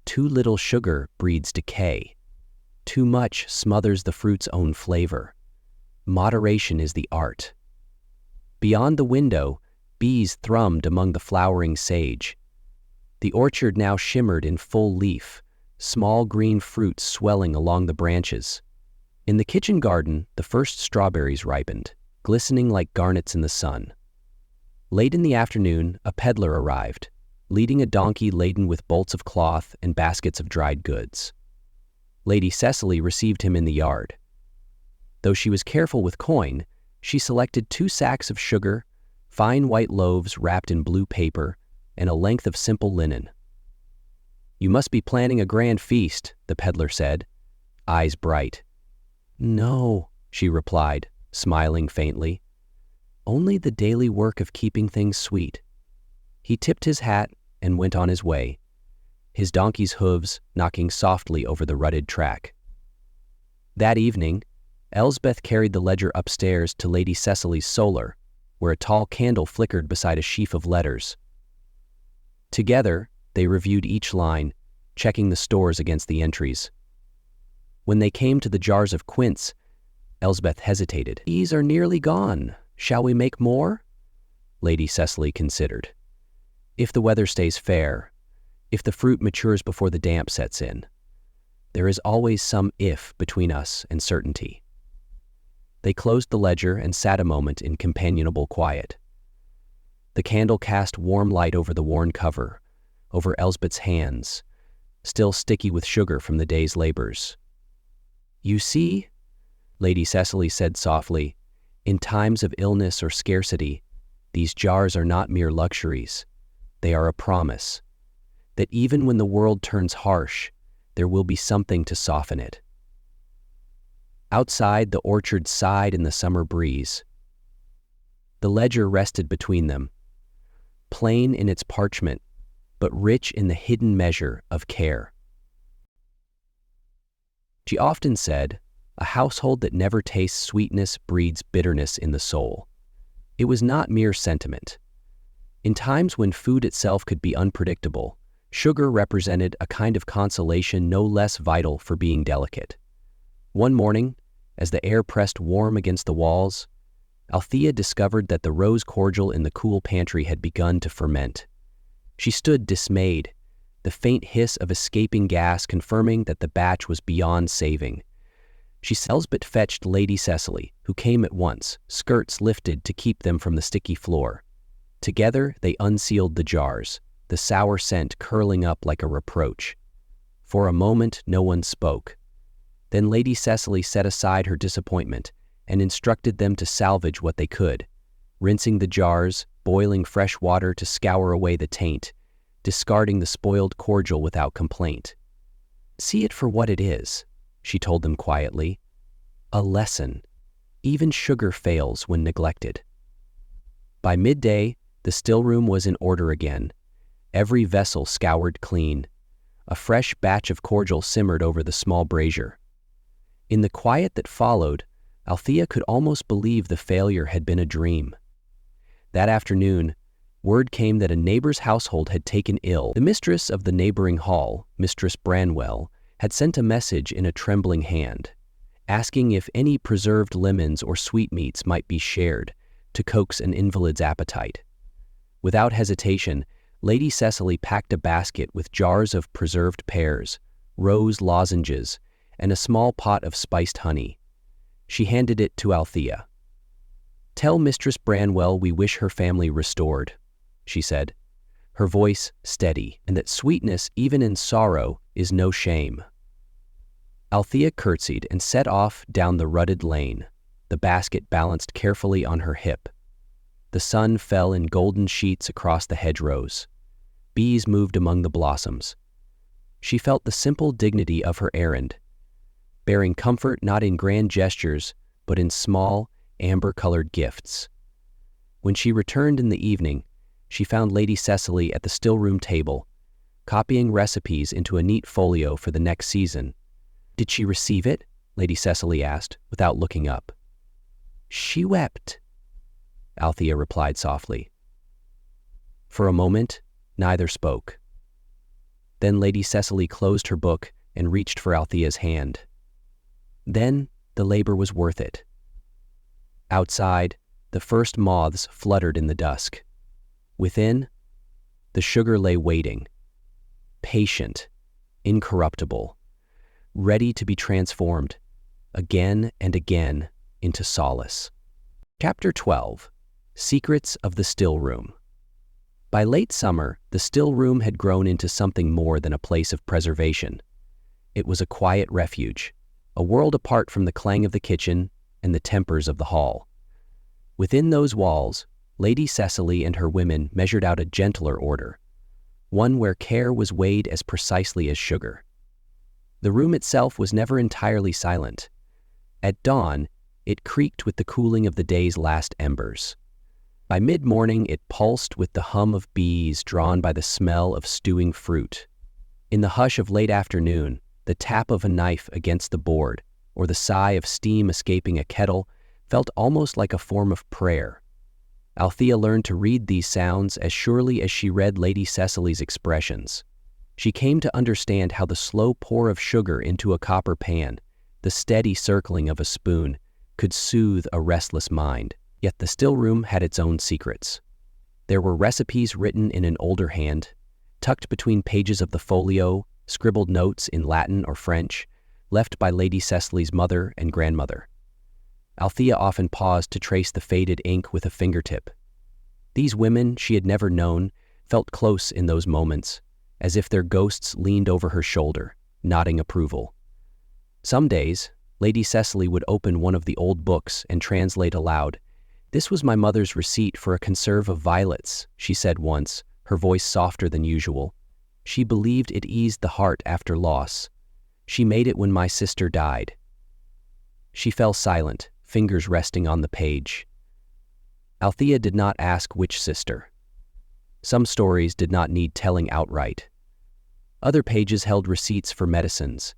"too little sugar breeds decay. Too much smothers the fruit's own flavor. Moderation is the art." Beyond the window, bees thrummed among the flowering sage. The orchard now shimmered in full leaf, small green fruits swelling along the branches. In the kitchen garden, the first strawberries ripened, glistening like garnets in the sun. Late in the afternoon, a peddler arrived, leading a donkey laden with bolts of cloth and baskets of dried goods. Lady Cecily received him in the yard. Though she was careful with coin, she selected 2 sacks of sugar, fine white loaves wrapped in blue paper, and a length of simple linen. "You must be planning a grand feast," the peddler said, eyes bright. "No," she replied, smiling faintly. "Only the daily work of keeping things sweet." He tipped his hat and went on his way, his donkey's hooves knocking softly over the rutted track. That evening, Elsbeth carried the ledger upstairs to Lady Cecily's solar, where a tall candle flickered beside a sheaf of letters. Together, they reviewed each line, checking the stores against the entries. When they came to the jars of quince, Elsbeth hesitated. "These are nearly gone. Shall we make more?" Lady Cecily considered. "If the weather stays fair, if the fruit matures before the damp sets in. There is always some if between us and certainty." They closed the ledger and sat a moment in companionable quiet. The candle cast warm light over the worn cover, over Elsbeth's hands, still sticky with sugar from the day's labors. "You see," Lady Cecily said softly, "in times of illness or scarcity, these jars are not mere luxuries. They are a promise that even when the world turns harsh, there will be something to soften it." Outside, the orchard sighed in the summer breeze. The ledger rested between them, plain in its parchment, but rich in the hidden measure of care. She often said, "A household that never tastes sweetness breeds bitterness in the soul." It was not mere sentiment. In times when food itself could be unpredictable, sugar represented a kind of consolation no less vital for being delicate. One morning, as the air pressed warm against the walls, Althea discovered that the rose cordial in the cool pantry had begun to ferment. She stood dismayed, the faint hiss of escaping gas confirming that the batch was beyond saving. Elsbeth fetched Lady Cecily, who came at once, skirts lifted to keep them from the sticky floor. Together they unsealed the jars, the sour scent curling up like a reproach. For a moment, no one spoke. Then Lady Cecily set aside her disappointment and instructed them to salvage what they could, rinsing the jars, boiling fresh water to scour away the taint, discarding the spoiled cordial without complaint. "See it for what it is," she told them quietly. "A lesson. Even sugar fails when neglected." By midday, the still room was in order again, every vessel scoured clean. A fresh batch of cordial simmered over the small brazier. In the quiet that followed, Althea could almost believe the failure had been a dream. That afternoon, word came that a neighbor's household had taken ill. The mistress of the neighboring hall, Mistress Branwell, had sent a message in a trembling hand, asking if any preserved lemons or sweetmeats might be shared to coax an invalid's appetite. Without hesitation, Lady Cecily packed a basket with jars of preserved pears, rose lozenges, and a small pot of spiced honey. She handed it to Althea. "Tell Mistress Branwell we wish her family restored," she said, her voice steady, "and that sweetness, even in sorrow, is no shame." Althea curtsied and set off down the rutted lane, the basket balanced carefully on her hip. The sun fell in golden sheets across the hedgerows. Bees moved among the blossoms. She felt the simple dignity of her errand, bearing comfort not in grand gestures, but in small, amber-colored gifts. When she returned in the evening, she found Lady Cecily at the still-room table, copying recipes into a neat folio for the next season. "Did she receive it?" Lady Cecily asked, without looking up. "She wept," Althea replied softly. For a moment, neither spoke. Then Lady Cecily closed her book and reached for Althea's hand. Then the labor was worth it. Outside, the first moths fluttered in the dusk. Within, the sugar lay waiting, patient, incorruptible, ready to be transformed, again and again, into solace. Chapter 12. Secrets of the Still Room. By late summer, the still room had grown into something more than a place of preservation. It was a quiet refuge, a world apart from the clang of the kitchen and the tempers of the hall. Within those walls, Lady Cecily and her women measured out a gentler order, one where care was weighed as precisely as sugar. The room itself was never entirely silent. At dawn, it creaked with the cooling of the day's last embers. By mid-morning, it pulsed with the hum of bees drawn by the smell of stewing fruit. In the hush of late afternoon, the tap of a knife against the board, or the sigh of steam escaping a kettle, felt almost like a form of prayer. Althea learned to read these sounds as surely as she read Lady Cecily's expressions. She came to understand how the slow pour of sugar into a copper pan, the steady circling of a spoon, could soothe a restless mind. Yet the still room had its own secrets. There were recipes written in an older hand, tucked between pages of the folio, scribbled notes in Latin or French, left by Lady Cecily's mother and grandmother. Althea often paused to trace the faded ink with a fingertip. These women she had never known felt close in those moments, as if their ghosts leaned over her shoulder, nodding approval. Some days, Lady Cecily would open one of the old books and translate aloud. "This was my mother's receipt for a conserve of violets," she said once, her voice softer than usual. "She believed it eased the heart after loss. She made it when my sister died." She fell silent, fingers resting on the page. Althea did not ask which sister. Some stories did not need telling outright. Other pages held receipts for medicines,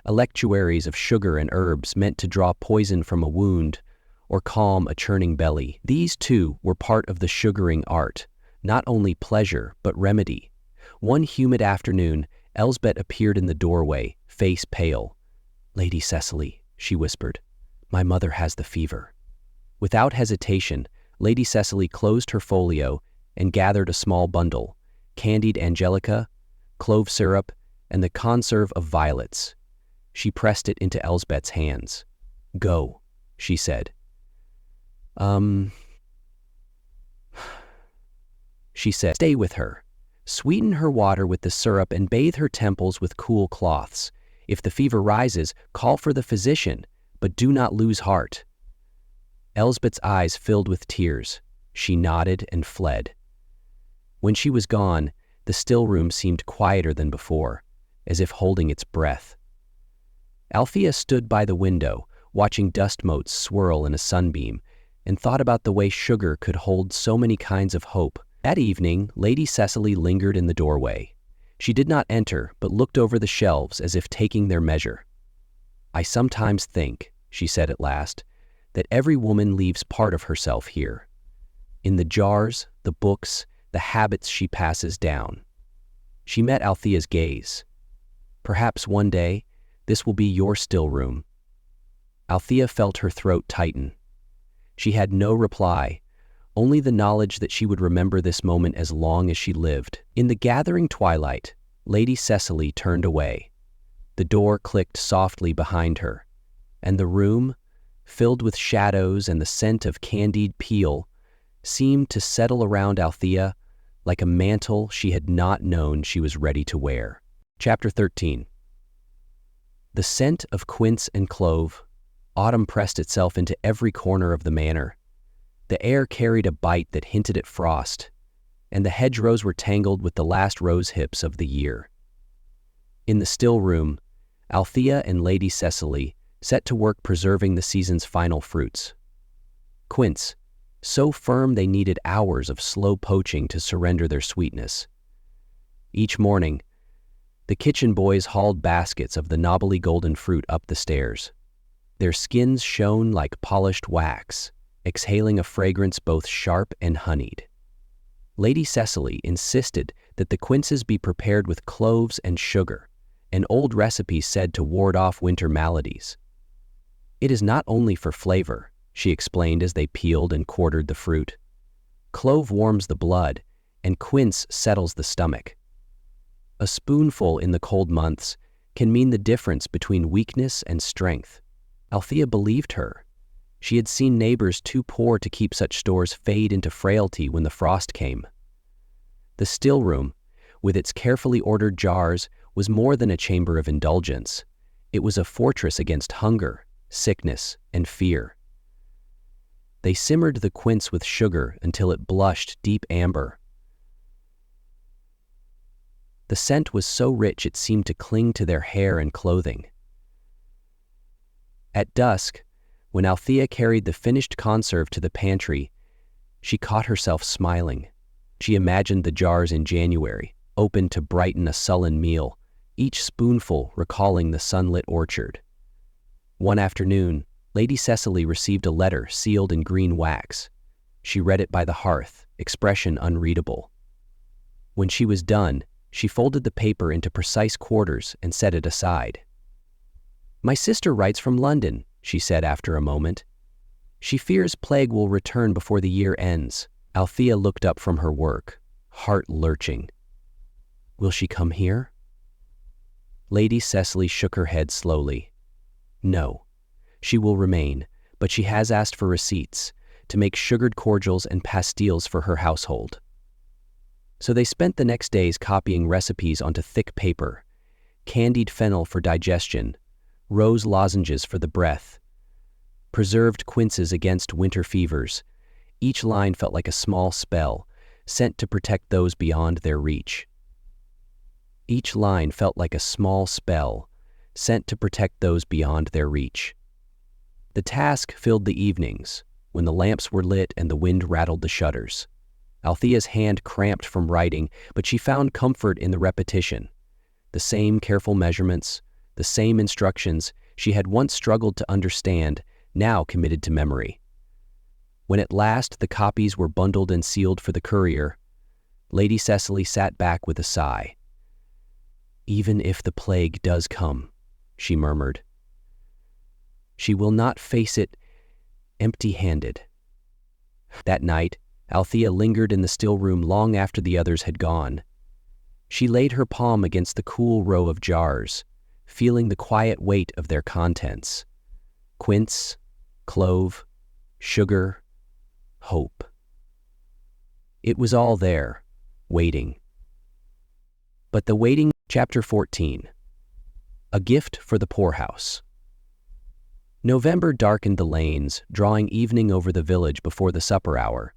electuaries of sugar and herbs meant to draw poison from a wound or calm a churning belly. These, too, were part of the sugaring art, not only pleasure but remedy. One humid afternoon, Elsbeth appeared in the doorway, face pale. "Lady Cecily," she whispered, "my mother has the fever." Without hesitation, Lady Cecily closed her folio and gathered a small bundle, candied angelica, clove syrup, and the conserve of violets. She pressed it into Elsbeth's hands. "Go," she said. She said, "Stay with her. Sweeten her water with the syrup and bathe her temples with cool cloths. If the fever rises, call for the physician, but do not lose heart." Elsbeth's eyes filled with tears. She nodded and fled. When she was gone, the still room seemed quieter than before, as if holding its breath. Althea stood by the window, watching dust motes swirl in a sunbeam, and thought about the way sugar could hold so many kinds of hope. That evening, Lady Cecily lingered in the doorway. She did not enter, but looked over the shelves as if taking their measure. "I sometimes think," she said at last, "that every woman leaves part of herself here. In the jars, the books, the habits she passes down." She met Althea's gaze. "Perhaps one day, this will be your still room." Althea felt her throat tighten. She had no reply, only the knowledge that she would remember this moment as long as she lived. In the gathering twilight, Lady Cecily turned away. The door clicked softly behind her, and the room, filled with shadows and the scent of candied peel, seemed to settle around Althea like a mantle she had not known she was ready to wear. Chapter 13. The scent of quince and clove. Autumn pressed itself into every corner of the manor. The air carried a bite that hinted at frost, and the hedgerows were tangled with the last rose hips of the year. In the still room, Althea and Lady Cecily set to work preserving the season's final fruits. Quince, so firm they needed hours of slow poaching to surrender their sweetness. Each morning, the kitchen boys hauled baskets of the knobbly golden fruit up the stairs. Their skins shone like polished wax, exhaling a fragrance both sharp and honeyed. Lady Cecily insisted that the quinces be prepared with cloves and sugar, an old recipe said to ward off winter maladies. "It is not only for flavor," she explained as they peeled and quartered the fruit. "Clove warms the blood, and quince settles the stomach. A spoonful in the cold months can mean the difference between weakness and strength." Althea believed her. She had seen neighbors too poor to keep such stores fade into frailty when the frost came. The still room, with its carefully ordered jars, was more than a chamber of indulgence. It was a fortress against hunger, sickness, and fear. They simmered the quince with sugar until it blushed deep amber. The scent was so rich it seemed to cling to their hair and clothing. At dusk, when Althea carried the finished conserve to the pantry, she caught herself smiling. She imagined the jars in January, opened to brighten a sullen meal, each spoonful recalling the sunlit orchard. One afternoon, Lady Cecily received a letter sealed in green wax. She read it by the hearth, expression unreadable. When she was done, she folded the paper into precise quarters and set it aside. "My sister writes from London," she said after a moment. "She fears plague will return before the year ends." Althea looked up from her work, heart lurching. "Will she come here?" Lady Cecily shook her head slowly. "No, she will remain, but she has asked for receipts to make sugared cordials and pastilles for her household." So they spent the next days copying recipes onto thick paper: candied fennel for digestion, rose lozenges for the breath, preserved quinces against winter fevers. Each line felt like a small spell, sent to protect those beyond their reach. Each line felt like a small spell, sent to protect those beyond their reach. The task filled the evenings, when the lamps were lit and the wind rattled the shutters. Althea's hand cramped from writing, but she found comfort in the repetition. The same careful measurements, the same instructions she had once struggled to understand, now committed to memory. When at last the copies were bundled and sealed for the courier, Lady Cecily sat back with a sigh. "Even if the plague does come," she murmured, "she will not face it empty-handed." That night, Althea lingered in the still room long after the others had gone. She laid her palm against the cool row of jars, feeling the quiet weight of their contents: quince, clove, sugar, hope. It was all there, waiting, But the waiting. Chapter 14. A gift for the poorhouse. November darkened the lanes, drawing evening over the village before the supper hour.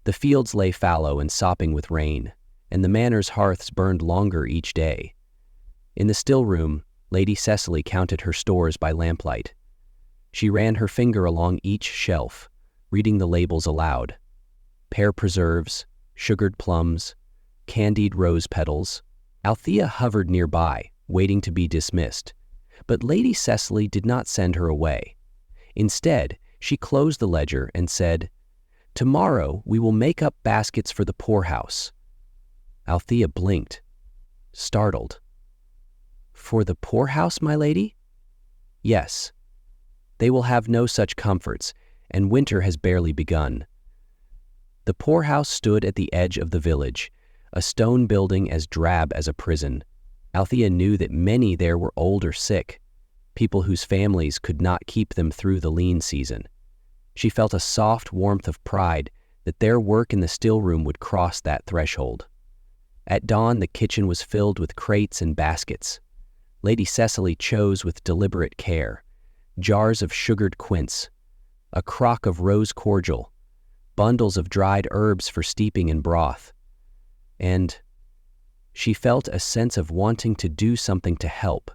The fields lay fallow and sopping with rain, and the manor's hearths burned longer each day. In the still room, Lady Cecily counted her stores by lamplight. She ran her finger along each shelf, reading the labels aloud. Pear preserves, sugared plums, candied rose petals. Althea hovered nearby, waiting to be dismissed. But Lady Cecily did not send her away. Instead, she closed the ledger and said, "Tomorrow we will make up baskets for the poorhouse." Althea blinked, startled. "For the poorhouse, my lady?" "Yes. They will have no such comforts, and winter has barely begun." The poorhouse stood at the edge of the village, a stone building as drab as a prison. Althea knew that many there were old or sick, people whose families could not keep them through the lean season. She felt a soft warmth of pride that their work in the still room would cross that threshold. At dawn, the kitchen was filled with crates and baskets. Lady Cecily chose with deliberate care jars of sugared quince, a crock of rose cordial, bundles of dried herbs for steeping in broth, and she felt a sense of wanting to do something to help.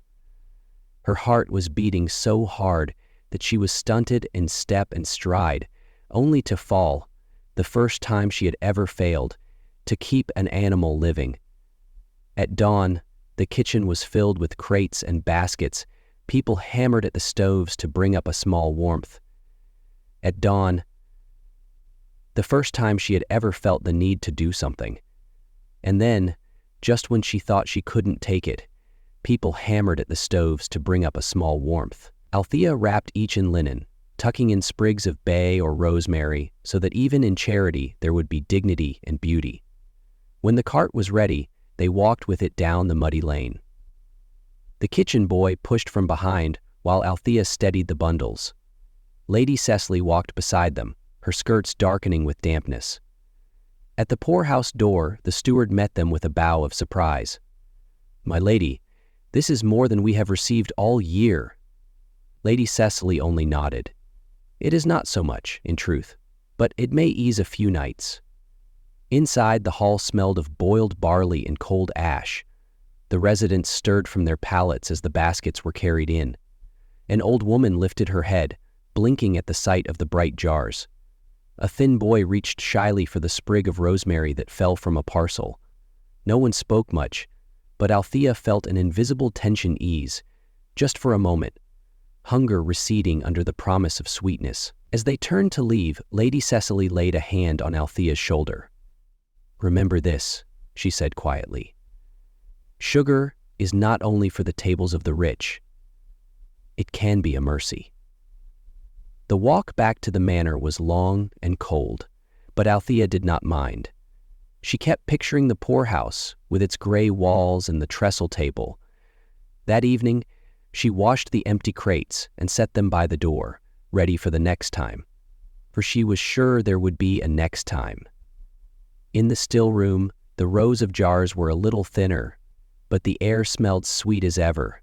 Her heart was beating so hard that she was stunted in step and stride, only to fall, the first time she had ever failed, to keep an animal living. At dawn, the kitchen was filled with crates and baskets. People hammered at the stoves to bring up a small warmth. At dawn, the first time she had ever felt the need to do something. And then, just when she thought she couldn't take it, people hammered at the stoves to bring up a small warmth. Althea wrapped each in linen, tucking in sprigs of bay or rosemary so that even in charity there would be dignity and beauty. When the cart was ready, they walked with it down the muddy lane. The kitchen boy pushed from behind while Althea steadied the bundles. Lady Cecily walked beside them, her skirts darkening with dampness. At the poorhouse door, the steward met them with a bow of surprise. "My lady, this is more than we have received all year." Lady Cecily only nodded. "It is not so much, in truth, but it may ease a few nights." Inside, the hall smelled of boiled barley and cold ash. The residents stirred from their pallets as the baskets were carried in. An old woman lifted her head, blinking at the sight of the bright jars. A thin boy reached shyly for the sprig of rosemary that fell from a parcel. No one spoke much, but Althea felt an invisible tension ease, just for a moment, hunger receding under the promise of sweetness. As they turned to leave, Lady Cecily laid a hand on Althea's shoulder. "Remember this," she said quietly. "Sugar is not only for the tables of the rich. It can be a mercy." The walk back to the manor was long and cold, but Althea did not mind. She kept picturing the poorhouse with its gray walls and the trestle table. That evening, she washed the empty crates and set them by the door, ready for the next time, for she was sure there would be a next time. In the still room, the rows of jars were a little thinner, but the air smelled sweet as ever,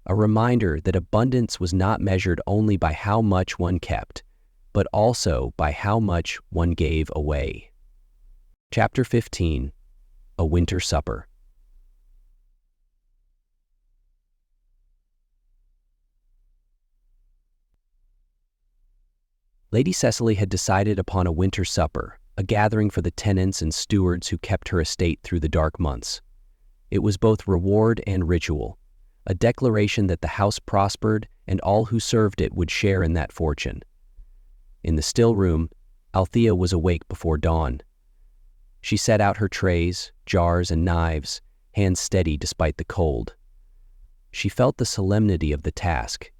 a reminder that abundance was not measured only by how much one kept, but also by how much one gave away. Chapter 15. A Winter Supper. Lady Cecily had decided upon a winter supper, a gathering for the tenants and stewards who kept her estate through the dark months. It was both reward and ritual, a declaration that the house prospered and all who served it would share in that fortune. In the still room, Althea was awake before dawn. She set out her trays, jars, and knives, hands steady despite the cold. She felt the solemnity of the task.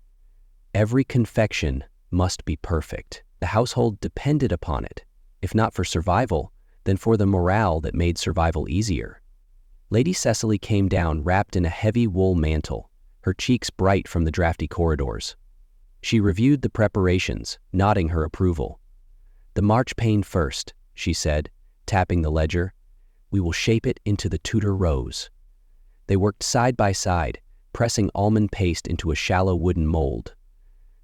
Every confection must be perfect. The household depended upon it, if not for survival, then for the morale that made survival easier. Lady Cecily came down wrapped in a heavy wool mantle, her cheeks bright from the drafty corridors. She reviewed the preparations, nodding her approval. "The marchpane first," she said, tapping the ledger. "We will shape it into the Tudor rose." They worked side by side, pressing almond paste into a shallow wooden mold.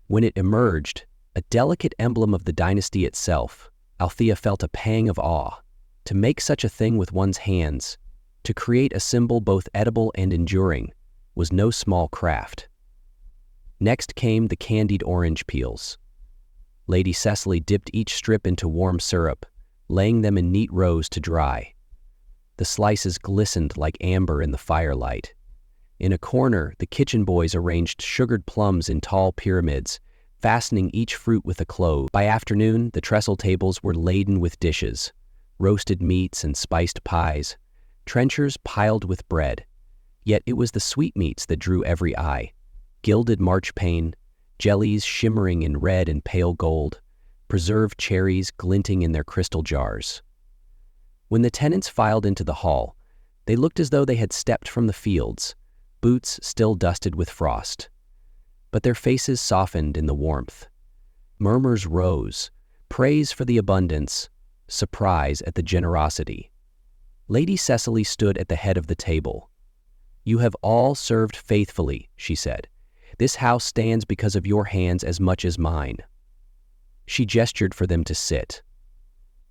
When it emerged, a delicate emblem of the dynasty itself, Althea felt a pang of awe. To make such a thing with one's hands, to create a symbol both edible and enduring, was no small craft. Next came the candied orange peels. Lady Cecily dipped each strip into warm syrup, laying them in neat rows to dry. The slices glistened like amber in the firelight. In a corner, the kitchen boys arranged sugared plums in tall pyramids, fastening each fruit with a clove. By afternoon, the trestle tables were laden with dishes, roasted meats and spiced pies, trenchers piled with bread. Yet it was the sweetmeats that drew every eye. Gilded marchpane, jellies shimmering in red and pale gold, preserved cherries glinting in their crystal jars. When the tenants filed into the hall, they looked as though they had stepped from the fields, boots still dusted with frost. But their faces softened in the warmth. Murmurs rose, praise for the abundance, surprise at the generosity. Lady Cecily stood at the head of the table. "You have all served faithfully," she said. "This house stands because of your hands as much as mine." She gestured for them to sit.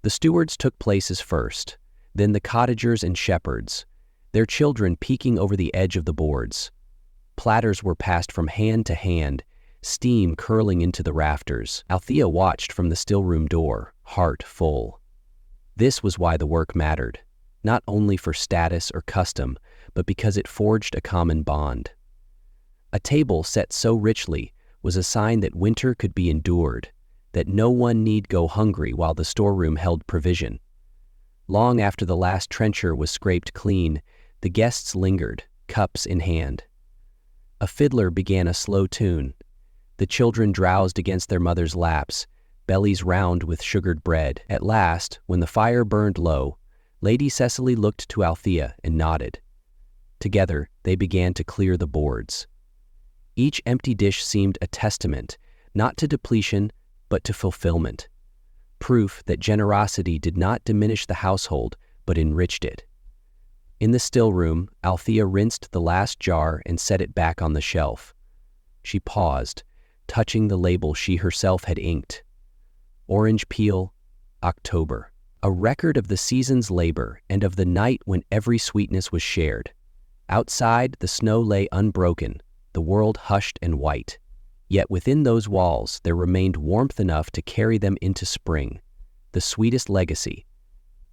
The stewards took places first, then the cottagers and shepherds, their children peeking over the edge of the boards. Platters were passed from hand to hand, steam curling into the rafters. Althea watched from the still-room door, heart full. This was why the work mattered, not only for status or custom, but because it forged a common bond. A table set so richly was a sign that winter could be endured, that no one need go hungry while the storeroom held provision. Long after the last trencher was scraped clean, the guests lingered, cups in hand. A fiddler began a slow tune. The children drowsed against their mother's laps, bellies round with sugared bread. At last, when the fire burned low, Lady Cecily looked to Althea and nodded. Together, they began to clear the boards. Each empty dish seemed a testament, not to depletion, but to fulfillment. Proof that generosity did not diminish the household, but enriched it. In the still room, Althea rinsed the last jar and set it back on the shelf. She paused, touching the label she herself had inked. Orange peel, October. A record of the season's labor and of the night when every sweetness was shared. Outside, the snow lay unbroken, the world hushed and white. Yet within those walls there remained warmth enough to carry them into spring, the sweetest legacy.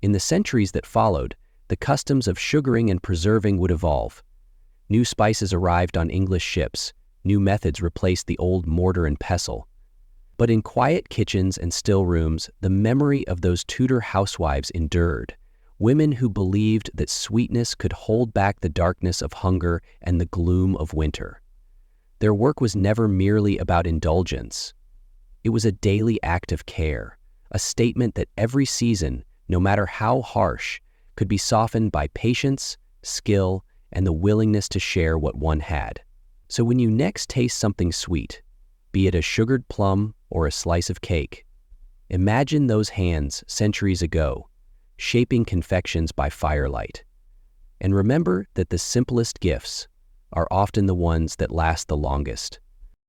In the centuries that followed, the customs of sugaring and preserving would evolve. New spices arrived on English ships, new methods replaced the old mortar and pestle. But in quiet kitchens and still rooms, the memory of those Tudor housewives endured, women who believed that sweetness could hold back the darkness of hunger and the gloom of winter. Their work was never merely about indulgence. It was a daily act of care, a statement that every season, no matter how harsh, could be softened by patience, skill, and the willingness to share what one had. So when you next taste something sweet, be it a sugared plum or a slice of cake, imagine those hands centuries ago, shaping confections by firelight. And remember that the simplest gifts are often the ones that last the longest.